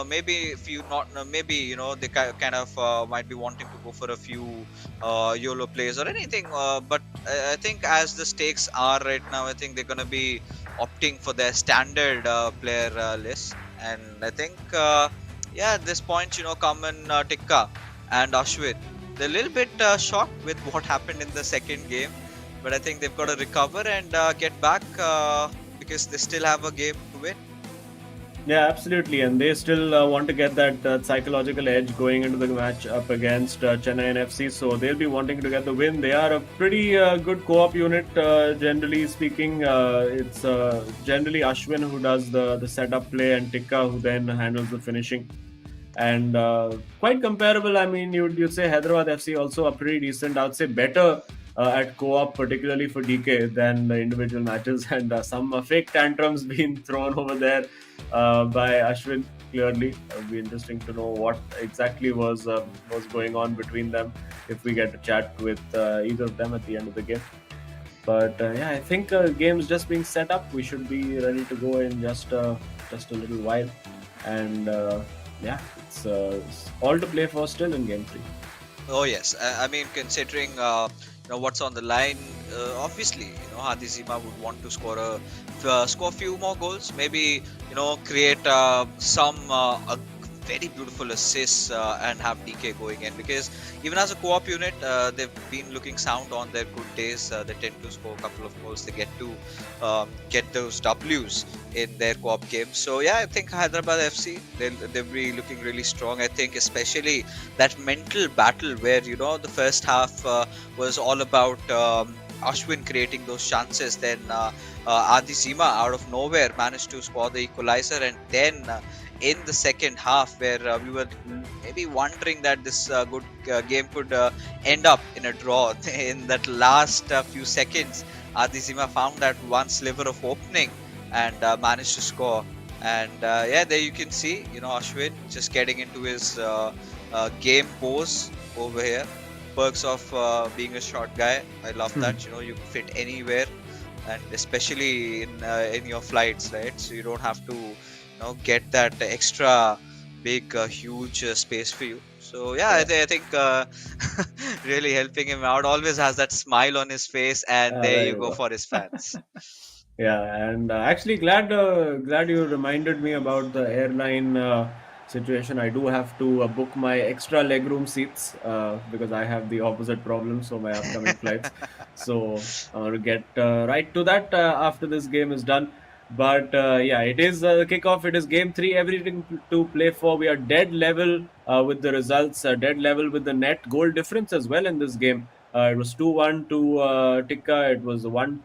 Maybe if you not, maybe they kind of might be wanting to go for a few YOLO plays or anything. But I think as the stakes are right now, I think they're gonna be opting for their standard player list. And I think, at this point, Kaman, Tikka, and Ashwin, they're a little bit shocked with what happened in the second game, but I think they've got to recover and get back because they still have a game to win. Yeah, absolutely, and they still want to get that psychological edge going into the match up against Chennai and FC. So they'll be wanting to get the win. They are a pretty good co-op unit, generally speaking. It's generally Ashwin who does the setup play, and Tikka who then handles the finishing. And quite comparable. I mean, you'd say Hyderabad FC also are pretty decent. I would say better at co-op, particularly for DK, than the individual matches. And some fake tantrums being thrown over there by Ashwin. Clearly, it would be interesting to know what exactly was going on between them if we get to chat with either of them at the end of the game. But yeah, I think game's just being set up. We should be ready to go in just a little while, and yeah, it's all to play for still in game 3. Oh yes, I mean considering what's on the line, obviously Hadi Zima would want to score a few more goals, maybe create some a very beautiful assists and have DK going in, because even as a co-op unit, they've been looking sound on their good days. They tend to score a couple of goals. They get to get those W's in their co-op games. So yeah, I think Hyderabad FC they'll be looking really strong. I think especially that mental battle where the first half was all about Ashwin creating those chances. Then Adi Zima out of nowhere managed to score the equalizer, and then in the second half, where we were maybe wondering that this good game could end up in a draw, in that last few seconds, Adi Zima found that one sliver of opening and managed to score. And yeah, there you can see, Ashwin just getting into his game pose over here. Perks of being a short guy. I love that. You fit anywhere, and especially in your flights, right? So you don't have to get that extra big huge space for you. So yeah, I think really helping him out. Always has that smile on his face, and there There you you go go. for his fans. Yeah, and actually glad you reminded me about the airline situation. I do have to book my extra legroom seats because I have the opposite problem. So my upcoming flights. So I want to get right to that after this game is done. But yeah, it is the kickoff. It is game 3. Everything to play for. We are dead level with the results. Dead level with the net goal difference as well in this game. It was 2-1 to Tikka. It was 1-2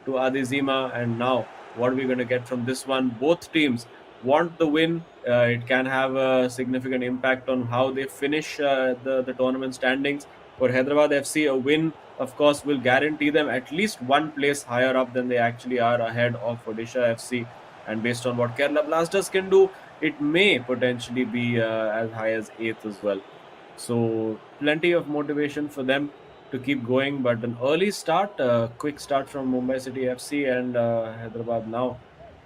to Adizima, and now what are we going to get from this one? Both teams want the win. It can have a significant impact on how they finish the tournament standings. For Hyderabad FC, a win, of course, will guarantee them at least one place higher up than they actually are, ahead of Odisha FC. And based on what Kerala Blasters can do, it may potentially be as high as 8th as well. So plenty of motivation for them to keep going, but an early start, a quick start from Mumbai City FC, and Hyderabad now,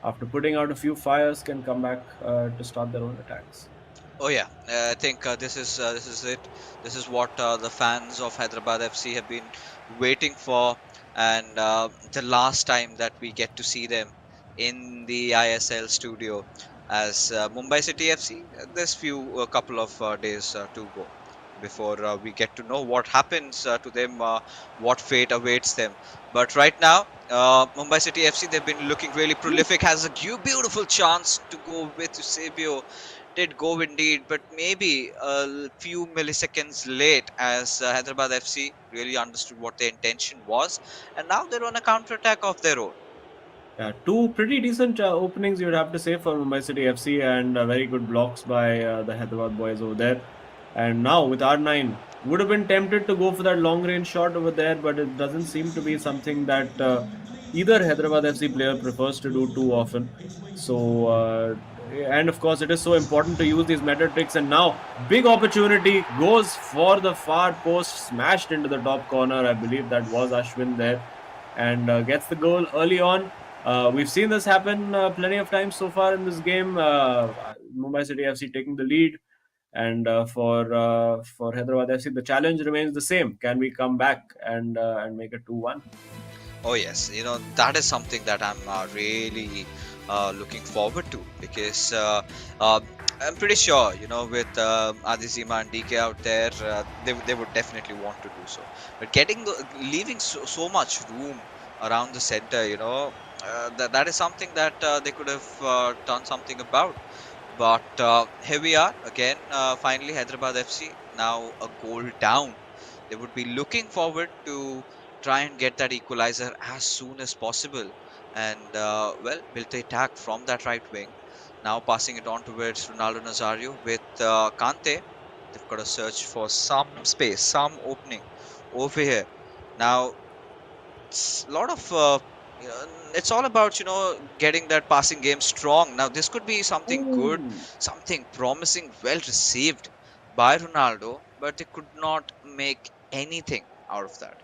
after putting out a few fires, can come back to start their own attacks. Oh yeah, I think this is it. This is what the fans of Hyderabad FC have been waiting for, and the last time that we get to see them in the ISL studio as Mumbai City FC. There's a couple of days to go before we get to know what happens to them, what fate awaits them. But right now, Mumbai City FC, they've been looking really prolific. Has a beautiful chance to go with Eusebio, did go indeed, but maybe a few milliseconds late, as Hyderabad FC really understood what their intention was, and now they're on a counter attack of their own. Yeah, two pretty decent openings, you would have to say, for Mumbai City FC, and very good blocks by the Hyderabad boys over there. And now with R9, would have been tempted to go for that long range shot over there, but it doesn't seem to be something that either Hyderabad FC player prefers to do too often. So, and of course, it is so important to use these meta tricks. And now, big opportunity, goes for the far post, smashed into the top corner. I believe that was Ashwin there, and gets the goal early on. We've seen this happen plenty of times so far in this game. Mumbai City FC taking the lead, and for Hyderabad FC, the challenge remains the same. Can we come back and make it 2-1? Oh yes, that is something that I'm really looking forward to, because I'm pretty sure, with Adizima and DK out there, they would definitely want to do so. But leaving so much room around the center, that is something that they could have done something about. But here we are again. Finally, Hyderabad FC now a goal down. They would be looking forward to try and get that equalizer as soon as possible, and well, build the attack from that right wing. Now passing it on towards Ronaldo Nazario with Kante. They've got to search for some space, some opening over here. Now it's a lot of it's all about getting that passing game strong. Now this could be something good, Ooh. something promising, well received by Ronaldo, but they could not make anything out of that.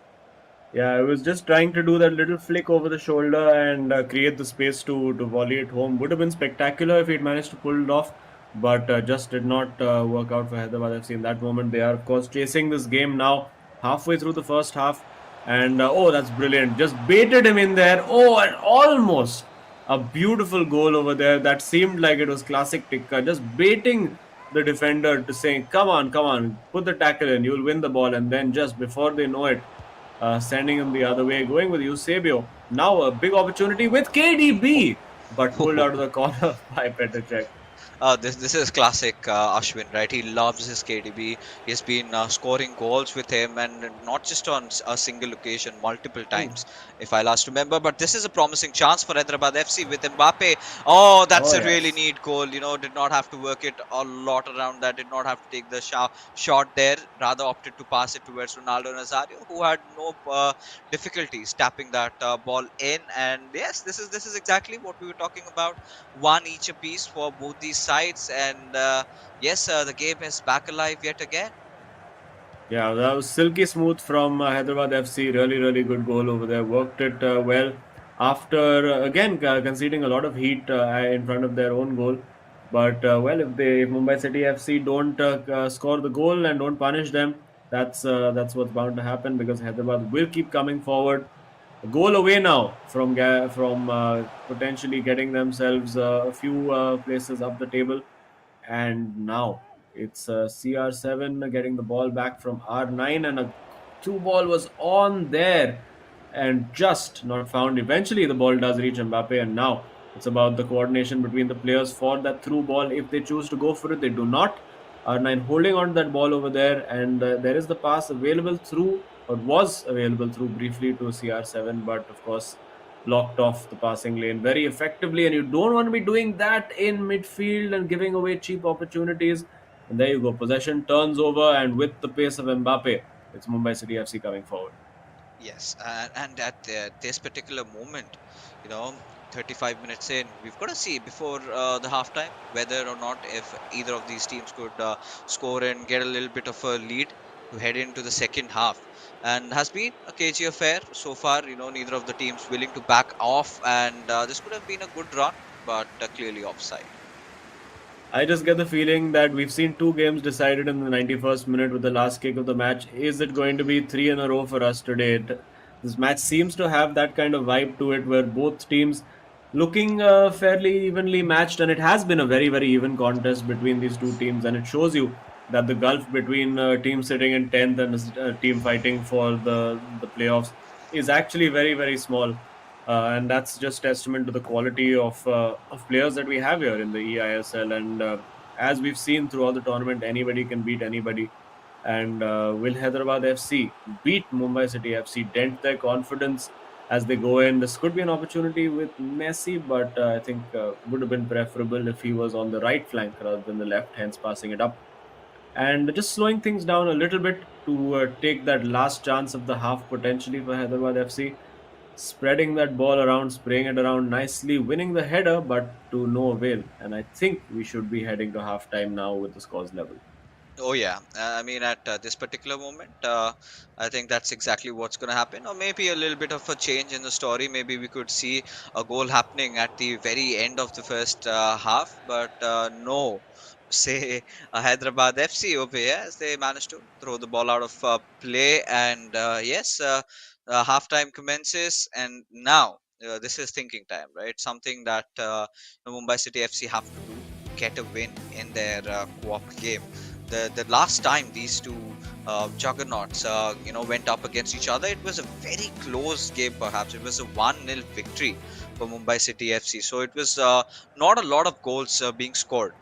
Yeah, I was just trying to do that little flick over the shoulder and create the space to volley it home. Would have been spectacular if he'd managed to pull it off, but just did not work out for Hyderabad FC in that moment. They are, of course, chasing this game now, halfway through the first half. And oh, that's brilliant. Just baited him in there. Oh, and almost a beautiful goal over there that seemed like it was classic Tikka. Just baiting the defender to saying, come on, put the tackle in, you'll win the ball. And then just before they know it, sending him the other way, going with Eusebio. Now a big opportunity with KDB, but pulled out of the corner by Petacek. This is classic Ashwin, right? He loves his KDB. He's been scoring goals with him, and not just on a single occasion, multiple Ooh. times, if I last remember. But this is a promising chance for Hyderabad FC with Mbappe. Oh, that's Oh, a really yes. neat goal. Did not have to work it a lot around that. Did not have to take the shot there. Rather opted to pass it towards Ronaldo Nazario, who had no difficulties tapping that ball in. And yes, this is exactly what we were talking about, one each apiece for both these sides. And yes, the game is back alive yet again. Yeah, that was silky smooth from Hyderabad FC. Really, really good goal over there. Worked it well after again conceding a lot of heat in front of their own goal. But well, if Mumbai City FC don't score the goal and don't punish them, that's what's bound to happen because Hyderabad will keep coming forward. A goal away now from potentially getting themselves a few places up the table. And now it's CR7 getting the ball back from R9, and a through ball was on there and just not found. Eventually, the ball does reach Mbappe, and now it's about the coordination between the players for that through ball. If they choose to go for it, they do not. R9 holding on to that ball over there, and there is the pass available through, or was available through briefly to CR7, but of course blocked off the passing lane very effectively. And you don't want to be doing that in midfield and giving away cheap opportunities. And there you go. Possession turns over, and with the pace of Mbappe, it's Mumbai City FC coming forward. Yes, and at this particular moment, you know, 35 minutes in, we've got to see before the halftime whether or not if either of these teams could score and get a little bit of a lead to head into the second half. And has been a cagey affair so far. Neither of the teams willing to back off, and this could have been a good run, but clearly offside. I just get the feeling that we've seen two games decided in the 91st minute with the last kick of the match. Is it going to be three in a row for us today? This match seems to have that kind of vibe to it where both teams looking fairly evenly matched, and it has been a very, very even contest between these two teams. And it shows you that the gulf between a team sitting in 10th and a team fighting for the playoffs is actually very, very small. And that's just testament to the quality of players that we have here in the eISL. And as we've seen throughout the tournament, anybody can beat anybody. And will Hyderabad FC beat Mumbai City FC, dent their confidence as they go in? This could be an opportunity with Messi, but I think would have been preferable if he was on the right flank rather than the left, hence passing it up. And just slowing things down a little bit to take that last chance of the half potentially for Hyderabad FC, spreading that ball around, spraying it around nicely, winning the header, but to no avail. And I think we should be heading to halftime now with the scores level. Oh yeah, I mean at this particular moment, I think that's exactly what's going to happen, or maybe a little bit of a change in the story. Maybe we could see a goal happening at the very end of the first half, but no. Say Hyderabad FC over here as they managed to throw the ball out of play, and yes, halftime commences, and now this is thinking time, right? Something that Mumbai City FC have to do. get a win in their co-op game. The last time these two juggernauts went up against each other, it was a very close game. Perhaps it was a 1-0 victory for Mumbai City FC. So it was not a lot of goals being scored.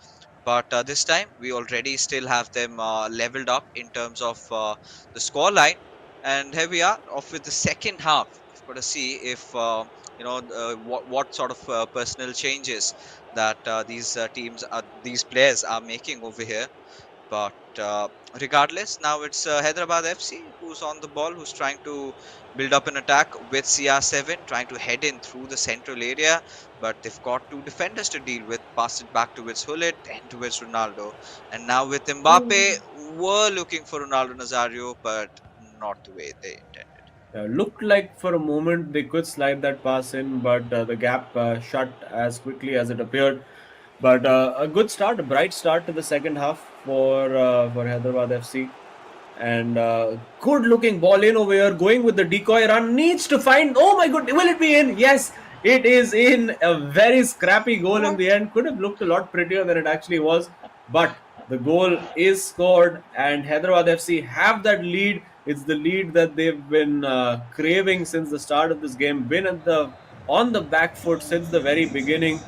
But this time we already still have them leveled up in terms of the score line. And here we are off with the second half. We've got to see if what sort of personal changes that these players are making over here. But regardless, now it's Hyderabad FC who's on the ball, who's trying to build up an attack with CR7, trying to head in through the central area. But they've got two defenders to deal with. Pass it back towards Hullet, then towards Ronaldo. And now with Mbappe, were looking for Ronaldo Nazario, but not the way they intended. Looked like for a moment they could slide that pass in, but the gap shut as quickly as it appeared. But a good start, a bright start to the second half for Hyderabad FC. And good looking ball in over here, going with the decoy run, needs to find, oh my god, will it be in? Yes, it is in. A very scrappy goal in What? the end. Could have looked a lot prettier than it actually was, but the goal is scored and Hyderabad FC have that lead. It's the lead that they've been craving since the start of this game, been at the on the back foot since the very beginning,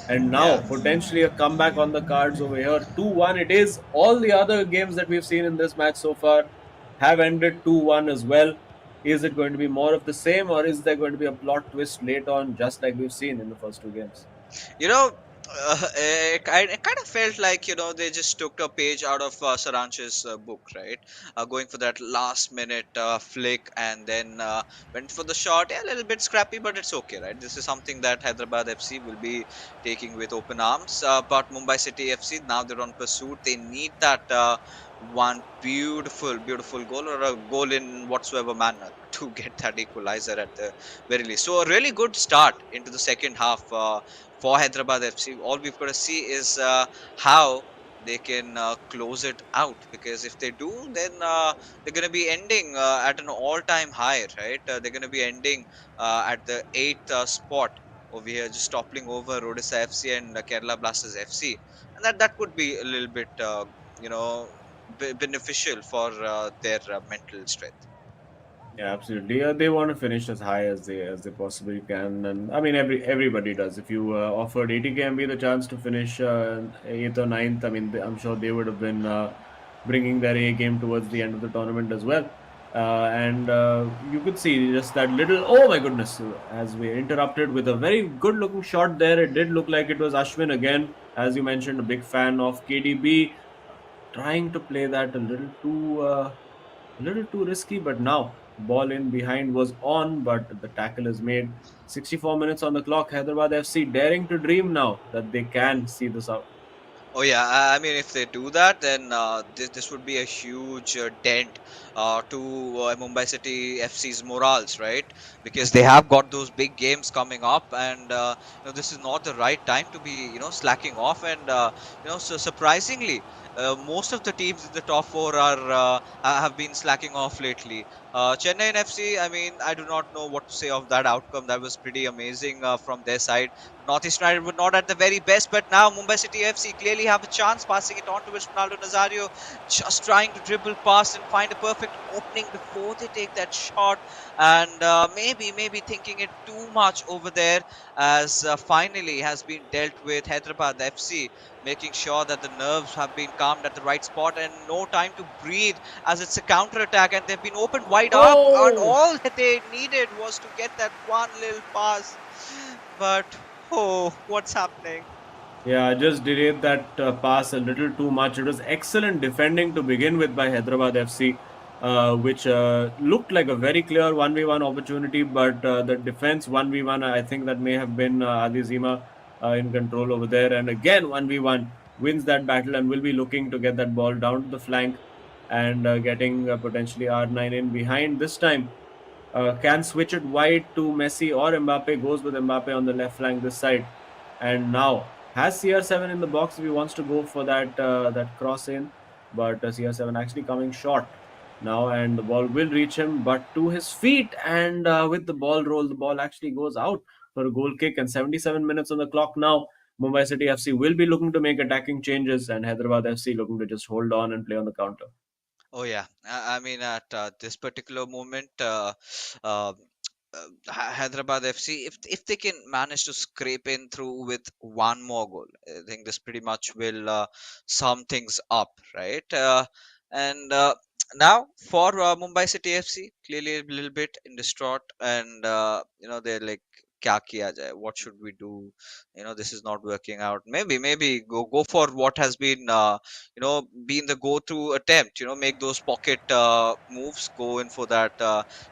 and now Yeah. potentially a comeback on the cards over here. 2-1 it is. All the other games that we've seen in this match so far have ended 2-1 as well. Is it going to be more of the same, or is there going to be a plot twist late on, just like we've seen in the first two games? You know, it kind of felt like they just took a page out of Saranch's book, right? Going for that last minute flick and then went for the shot. Yeah, a little bit scrappy, but it's okay, right? This is something that Hyderabad FC will be taking with open arms. But Mumbai City FC, now they're on pursuit. They need that one beautiful, beautiful goal, or a goal in whatsoever manner, to get that equalizer at the very least. So a really good start into the second half for Hyderabad FC. All we've got to see is how they can close it out, because if they do, then they're going to be ending at an all-time high, right? They're going to be ending at the eighth spot over here, just toppling over Odisha FC and Kerala Blasters FC, and that could be a little bit you know beneficial for their mental strength. Yeah, absolutely. They want to finish as high as they possibly can, and I mean everybody does. If you offered 80 kmb the chance to finish eighth or ninth, I mean I'm sure they would have been bringing their A game towards the end of the tournament as well. And you could see just that little. Oh my goodness! As we interrupted with a very good looking shot there, it did look like it was Ashwin again, as you mentioned, a big fan of KDB, trying to play that a little too risky, but now ball in behind was on, but the tackle is made. 64 minutes on the clock. Hyderabad FC daring to dream now that they can see this out. Oh yeah, I mean, if they do that, then this would be a huge dent to Mumbai City FC's morals, right? Because they have got those big games coming up, and this is not the right time to be slacking off. And so surprisingly, most of the teams in the top four have been slacking off lately. Chennai and FC, I mean, I do not know what to say of that outcome. That was pretty amazing from their side. Northeast United were not at the very best, but now Mumbai City FC clearly have a chance, passing it on towards Ronaldo Nazario, just trying to dribble past and find a perfect opening before they take that shot, and maybe thinking it too much over there, as finally has been dealt with Hyderabad FC, making sure that the nerves have been calmed at the right spot and no time to breathe, as it's a counter attack and they've been opened wide up, and Oh! all that they needed was to get that one little pass. But oh, what's happening? Yeah, I just delayed that pass a little too much. It was excellent defending to begin with by Hyderabad FC, which looked like a very clear 1v1 opportunity, but the defense 1v1, I think that may have been Adi Zima in control over there. And again, 1v1 wins that battle and will be looking to get that ball down to the flank and getting potentially R9 in behind this time. Can switch it wide to Messi or Mbappe, goes with Mbappe on the left flank this side, and now has CR7 in the box if he wants to go for that cross in, but CR7 actually coming short now, and the ball will reach him, but to his feet, and with the ball roll, the ball actually goes out for a goal kick, and 77 minutes on the clock now. Mumbai City FC will be looking to make attacking changes, and Hyderabad FC looking to just hold on and play on the counter. Oh yeah, I mean at this particular moment, uh, Hyderabad FC, if they can manage to scrape in through with one more goal, I think this pretty much will sum things up, right? And now for Mumbai City FC, clearly a little bit in distraught, and they're like, "Kya kiya jaye? What should we do? This is not working out. Maybe go for what has been been the go-through attempt. Make those pocket moves, go in for that."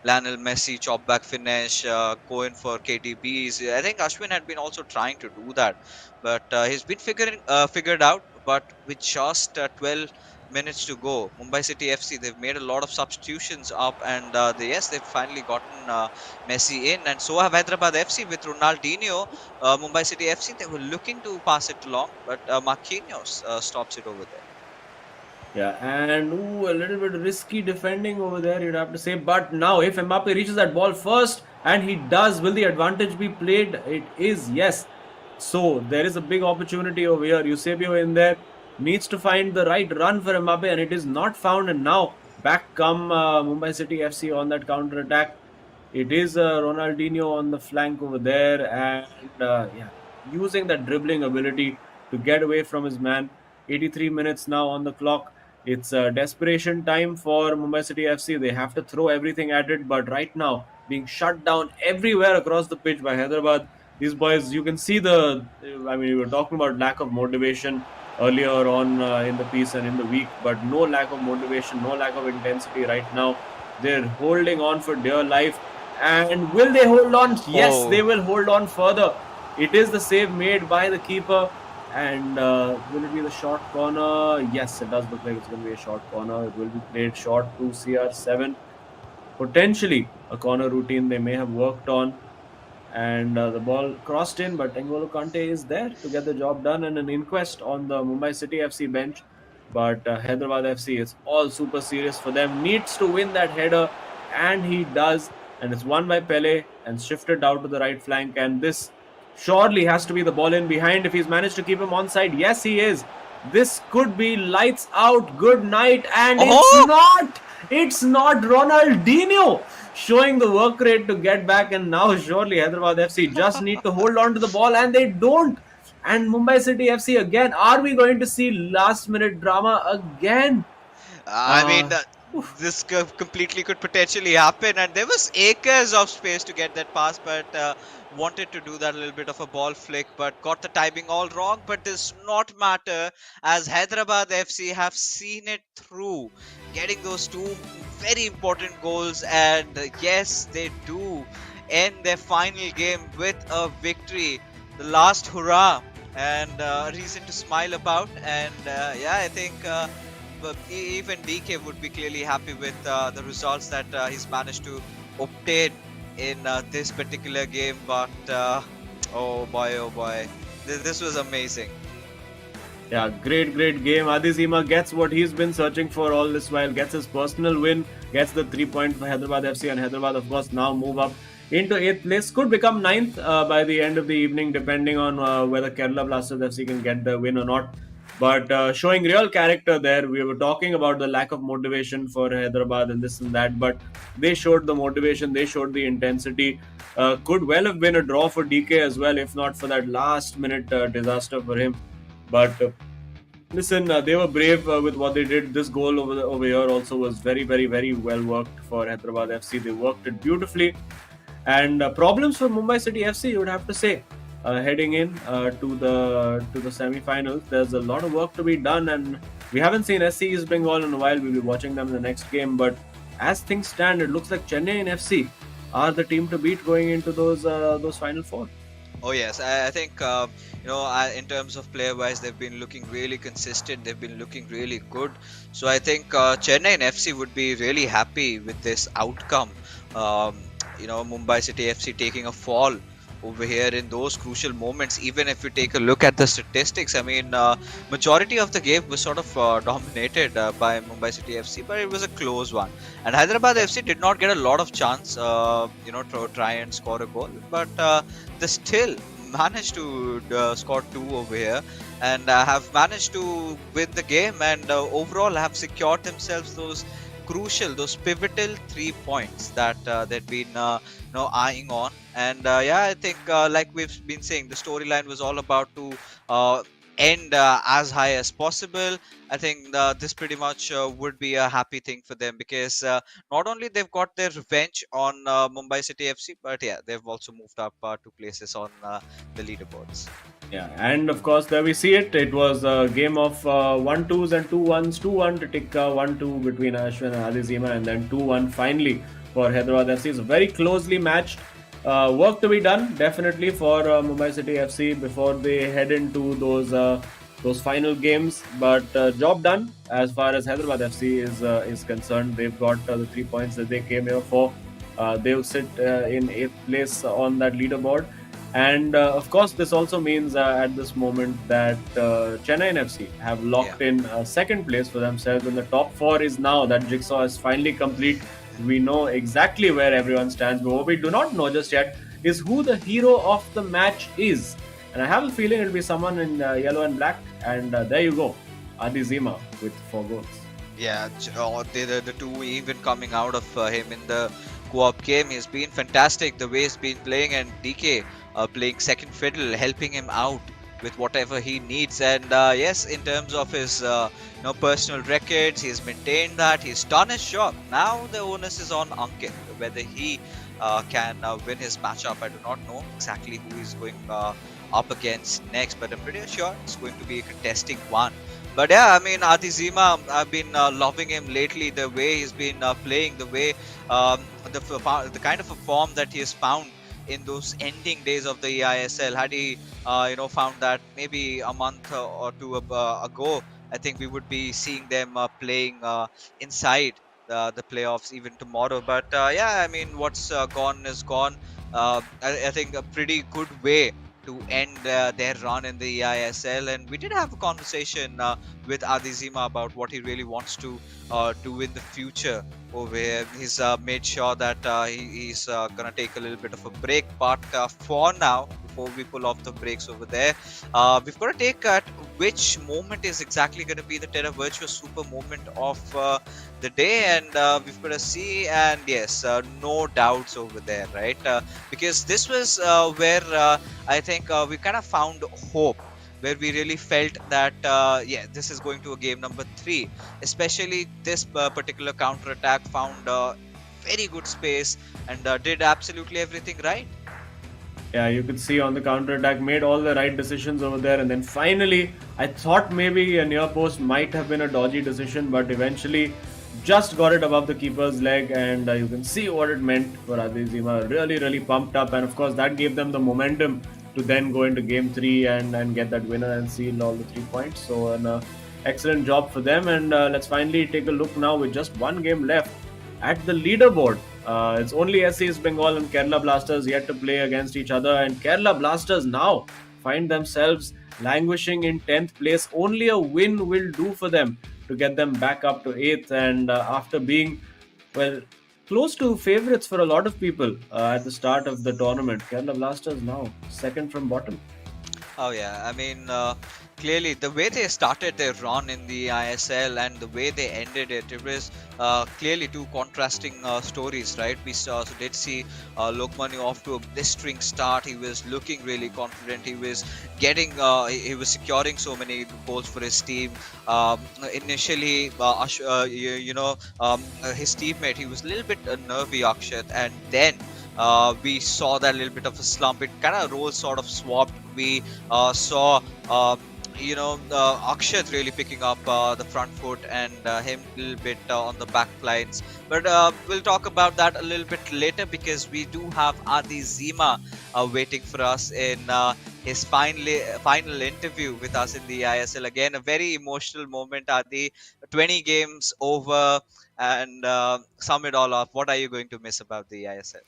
Lionel Messi chop back finish, going for KDBs. I think Ashwin had been also trying to do that, but he's been figured out. But with just 12 minutes to go, Mumbai City FC, they've made a lot of substitutions up, and yes, they've finally gotten Messi in, and so have Hyderabad FC with Ronaldinho. Mumbai City FC, they were looking to pass it along, but Marquinhos stops it over there. Yeah, and a little bit risky defending over there, you'd have to say. But now, if Mbappe reaches that ball first, and he does, will the advantage be played? It is, yes. So there is a big opportunity over here. Eusebio in there needs to find the right run for Mbappe, and it is not found. And now back come Mumbai City FC on that counter attack. It is Ronaldinho on the flank over there, and yeah, using that dribbling ability to get away from his man. 83 minutes now on the clock. It's desperation time for Mumbai City FC. They have to throw everything at it, but right now being shut down everywhere across the pitch by Hyderabad. These boys, you can see I mean, we were talking about lack of motivation earlier on in the piece and in the week, but no lack of motivation, no lack of intensity right now. They're holding on for dear life. And will they hold on? Yes, they will hold on further. It is the save made by the keeper. And will it be the short corner? Yes, it does look like it's going to be a short corner. It will be played short to CR7. Potentially a corner routine they may have worked on. And the ball crossed in, but N'Golo Kante is there to get the job done, and an inquest on the Mumbai City FC bench. But Hyderabad FC, it's all super serious for them. Needs to win that header, and he does. And it's won by Pele and shifted out to the right flank. And this surely has to be the ball in behind if he's managed to keep him onside. Yes, he is. This could be lights out. Good night. And it's not Ronaldinho showing the work rate to get back. And now surely Hyderabad FC just need to hold on to the ball, and they don't. And Mumbai City FC again. Are we going to see last minute drama again? I mean, this completely could potentially happen, and there was acres of space to get that pass, but wanted to do that little bit of a ball flick, but got the timing all wrong. But does not matter, as Hyderabad FC have seen it through, getting those two very important goals, and yes, they do end their final game with a victory, the last hurrah, and a reason to smile about. And yeah, I think but even DK would be clearly happy with the results that he's managed to obtain in this particular game. But oh boy, this was amazing. Yeah, great game. Adizima gets what he's been searching for all this while, gets his personal win, gets the 3 point for Hyderabad FC, and Hyderabad, of course, now move up into 8th place. Could become 9th by the end of the evening, depending on whether Kerala Blasters FC can get the win or not. But showing real character there. We were talking about the lack of motivation for Hyderabad and this and that, but they showed the motivation, they showed the intensity. Could well have been a draw for DK as well, if not for that last minute disaster for him. But listen, they were brave with what they did. This goal over here also was very well worked for Hyderabad FC. They worked it beautifully. And problems for Mumbai City FC, you would have to say. Heading in to the semi-finals, there's a lot of work to be done, and we haven't seen SC East Bengal in a while. We'll be watching them in the next game, but as things stand, it looks like Chennai and FC are the team to beat going into those final four. Oh yes, I think in terms of player-wise, they've been looking really consistent. They've been looking really good. So I think Chennai and FC would be really happy with this outcome. Mumbai City FC taking a fall over here in those crucial moments. Even if you take a look at the statistics, I mean, majority of the game was sort of dominated by Mumbai City FC, but it was a close one. And Hyderabad FC did not get a lot of chance, to try and score a goal, but they still managed to score two over here, and have managed to win the game, and overall have secured themselves those crucial, those pivotal 3 points that they'd been eyeing on. And yeah, I think like we've been saying, the storyline was all about to uh, end as high as possible. I think this pretty much would be a happy thing for them, because not only they've got their revenge on Mumbai City FC, but yeah, they've also moved up 2 places on the leaderboards. Yeah, and of course, there we see it. It was a game of 1-2s and 2-1s. 2-1 to Tikka, 1-2 between Ashwin and Adizima, and then 2-1 finally for Hyderabad FC. It's very closely matched. Work to be done, definitely, for Mumbai City FC before they head into those final games. But job done as far as Hyderabad FC is concerned. They've got the 3 points that they came here for. They'll sit in 8th place on that leaderboard. And of course, this also means at this moment that Chennai FC have locked in second place for themselves, and the top four is now that jigsaw is finally complete. We know exactly where everyone stands, but what we do not know just yet is who the hero of the match is. And I have a feeling it'll be someone in yellow and black. And there you go, Adi Zima with 4 goals. Yeah, the two even coming out of him in the co-op game, he's been fantastic. The way he's been playing, and DK playing second fiddle, helping him out with whatever he needs. And yes, in terms of his personal records, he's maintained that. He's done his job. Now the onus is on Ankit, whether he can win his matchup. I do not know exactly who he's going up against next, but I'm pretty sure it's going to be a contesting one. But yeah, I mean, Adizima, I've been loving him lately. The way he's been playing, the way the kind of a form that he has found in those ending days of the eISL. Had he, found that maybe a month or two ago, I think we would be seeing them playing inside the playoffs even tomorrow. But yeah, I mean, what's gone is gone. I think a pretty good way to end their run in the eISL. And we did have a conversation with Adizima about what he really wants to do in the future over here. He's made sure that he's gonna take a little bit of a break, but for now, before we pull off the brakes over there, we've got to take at which moment is exactly going to be the Terra Virtua Super moment of the day, and we've got to see. And yes, no doubts over there, right? Because this was where I think we kind of found hope, where we really felt that yeah, this is going to a game number 3. Especially this particular counter attack found very good space and did absolutely everything right. Yeah, you could see on the counter attack, made all the right decisions over there, and then finally, I thought maybe a near post might have been a dodgy decision, but eventually just got it above the keeper's leg, and you can see what it meant for Adizima. Really, really pumped up, and of course that gave them the momentum to then go into game 3 and get that winner and seal all the 3 points. So an excellent job for them, and let's finally take a look now with just one game left at the leaderboard. It's only SC East Bengal and Kerala Blasters yet to play against each other, and Kerala Blasters now find themselves languishing in 10th place. Only a win will do for them to get them back up to 8th, and after being, well, close to favourites for a lot of people at the start of the tournament, Kerala Blasters now second from bottom. Oh yeah, I mean, clearly the way they started their run in the ISL and the way they ended it, it was clearly two contrasting stories, right? We did see Lokmani off to a blistering start. He was looking really confident. He was getting, he was securing so many goals for his team. Initially, his teammate, he was a little bit nervy, Akshat, and then we saw that little bit of a slump. It kind of roles sort of swapped. We saw Akshat really picking up the front foot, and him a little bit on the back lines. But we'll talk about that a little bit later, because we do have Adi Zima waiting for us in his final interview with us in the ISL. Again, a very emotional moment, Adi. 20 games over, and sum it all up. What are you going to miss about the ISL?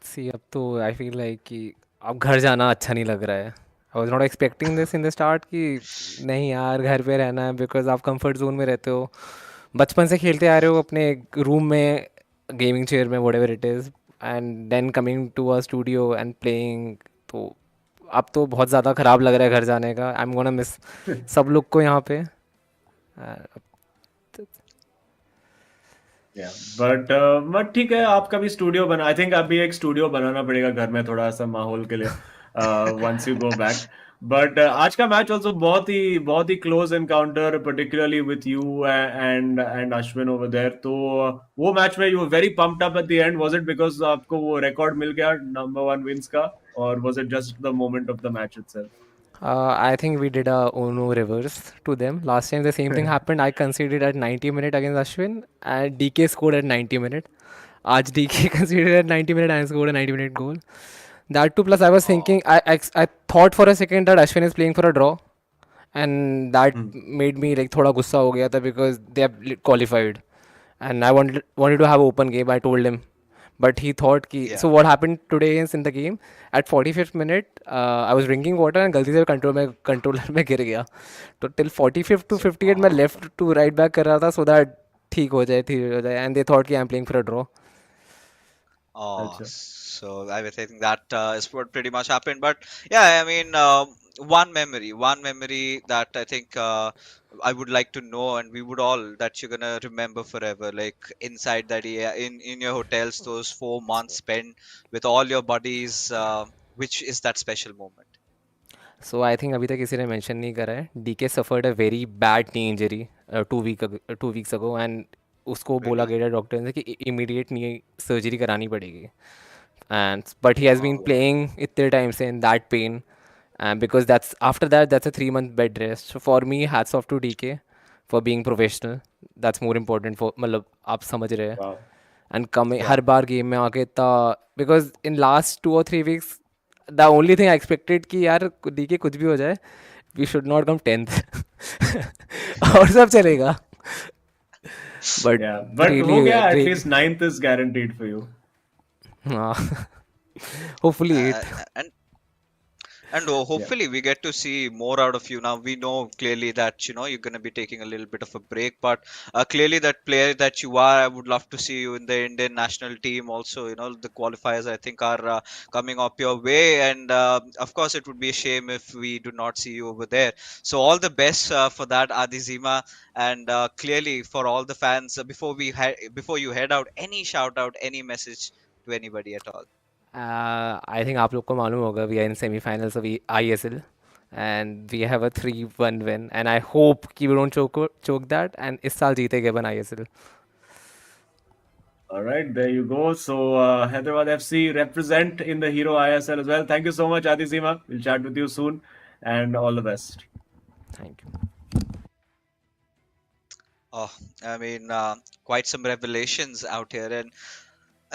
सी अब तो I feel like कि अब घर जाना अच्छा नहीं लग रहा है। I was not expecting this in the start कि नहीं यार घर पे रहना है, बिकॉज आप कंफर्ट जोन में रहते हो, बचपन से खेलते आ रहे हो अपने रूम में, गेमिंग चेयर में, whatever it is, and then coming to a studio and playing, तो अब तो बहुत ज़्यादा ख़राब लग रहा है घर जाने का. आई एम गोना मिस सब लोग को यहाँ पे. बट ठीक है, आपका भी स्टूडियो बना, आई थिंक अभी एक स्टूडियो बनाना पड़ेगा घर में थोड़ा सा माहौल के लिए once you go back. But आज का मैच ऑल्सो बहुत ही close encounter, particularly with you and Ashwin over there. तो वो मैच में you were very pumped up at the end. Was it because आपको वो रिकॉर्ड मिल गया नंबर 1 विंस का, और was it just the moment of the match itself? I think we did a Uno reverse to them. Last time the same thing happened. I conceded at 90 minute against Ashwin and DK scored at 90 minute. Aaj DK conceded at 90 minute and scored a 90 minute goal. That too, plus I was thinking, I thought for a second that Ashwin is playing for a draw, and that made me like thoda gussa ho gaya tha because they have qualified, and I wanted to have open game. I told him, but he thought ki. Yeah. So what happened today is in the game at 45th minute, I was drinking water and गलती से controller में गिर गया. तो till 45th to 58 मैं left to right back कर रहा था so that ठीक हो जाए, and they thought कि I'm playing for a draw. Oh, Acha. so I think that is what pretty much happened. But yeah, I mean, one memory that I think I would like to know, and we would all, that you're gonna remember forever, like inside that in your hotels, those 4 months spent with all your buddies. Which is that special moment? So I think अभी तक किसी ने mention नहीं करा है. DK suffered a very bad knee injury 2 weeks ago, and उसको बोला Really? गया डॉक्टर ने कि immediate knee surgery करानी पड़ेगी. But he has been Oh, playing इतने time से in that pain, and because that's a 3 month bed rest. So for me, hats off to DK for being professional. That's more important for, मतलब आप समझ रहे हैं. Wow. And coming yeah. Her bar game में आके इतना, because in last 2 or 3 weeks the only thing I expected कि यार DK कुछ भी हो जाए, we should not come 10th. और सब चलेगा. But Yeah, but really, हो गया, at really, least 9th is guaranteed for you. हाँ. Hopefully 8th. And hopefully we get to see more out of you. Now we know clearly that you're going to be taking a little bit of a break, but clearly that player that you are, I would love to see you in the Indian national team. Also, the qualifiers I think are coming up your way, and of course it would be a shame if we do not see you over there. So all the best for that, Adizima, and clearly for all the fans. Before you head out, any shout out, any message to anybody at all? I think आप लोग को मालूम होगा, we are in semi-finals of eISL and we have a 3-1 win, and I hope कि we don't choke that, and इस साल जीतेंगे अपन ISL. All right, there you go. So Hyderabad FC represent in the Hero ISL as well. Thank you so much, Adizima. We'll chat with you soon, and all the best. Thank you. Oh, I mean, quite some revelations out here, and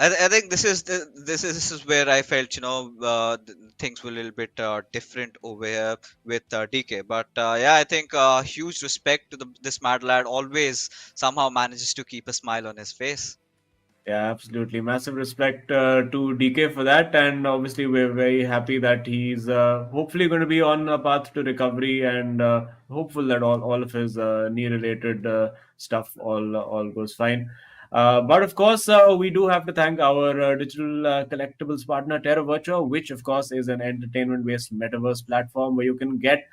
I think this is where I felt things were a little bit different over here with DK. But yeah, I think huge respect to this mad lad. Always somehow manages to keep a smile on his face. Yeah, absolutely. Massive respect to DK for that. And obviously, we're very happy that he's hopefully going to be on a path to recovery, and hopeful that all of his knee related stuff all goes fine. But of course, we do have to thank our digital collectibles partner, Terra Virtua, which of course is an entertainment based metaverse platform where you can get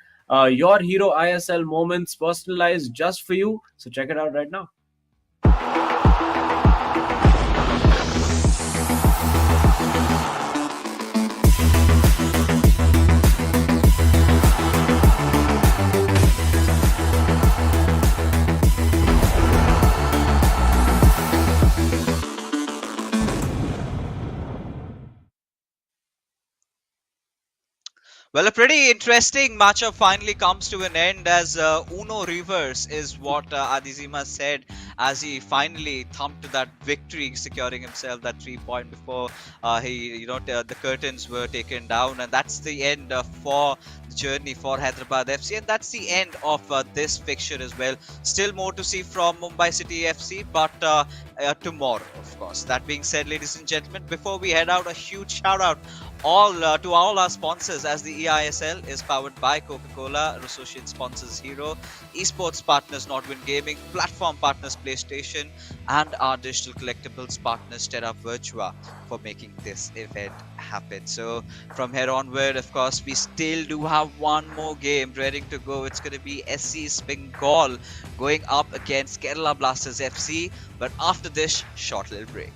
your Hero ISL moments personalized just for you. So check it out right now. Well, a pretty interesting matchup finally comes to an end as Uno reverse is what Adizima said as he finally thumped to that victory, securing himself that 3 point before the curtains were taken down, and that's the end for the journey for Hyderabad FC, and that's the end of this fixture as well. Still more to see from Mumbai City FC, but tomorrow, of course. That being said, ladies and gentlemen, before we head out, a huge shout out To all our sponsors, as the eISL is powered by Coca-Cola, associate sponsors Hero, esports partners Nordwind Gaming, platform partners PlayStation, and our digital collectibles partners Terra Virtua for making this event happen. So from here onward, of course, we still do have one more game ready to go. It's going to be SC Bengal going up against Kerala Blasters FC. But after this short little break.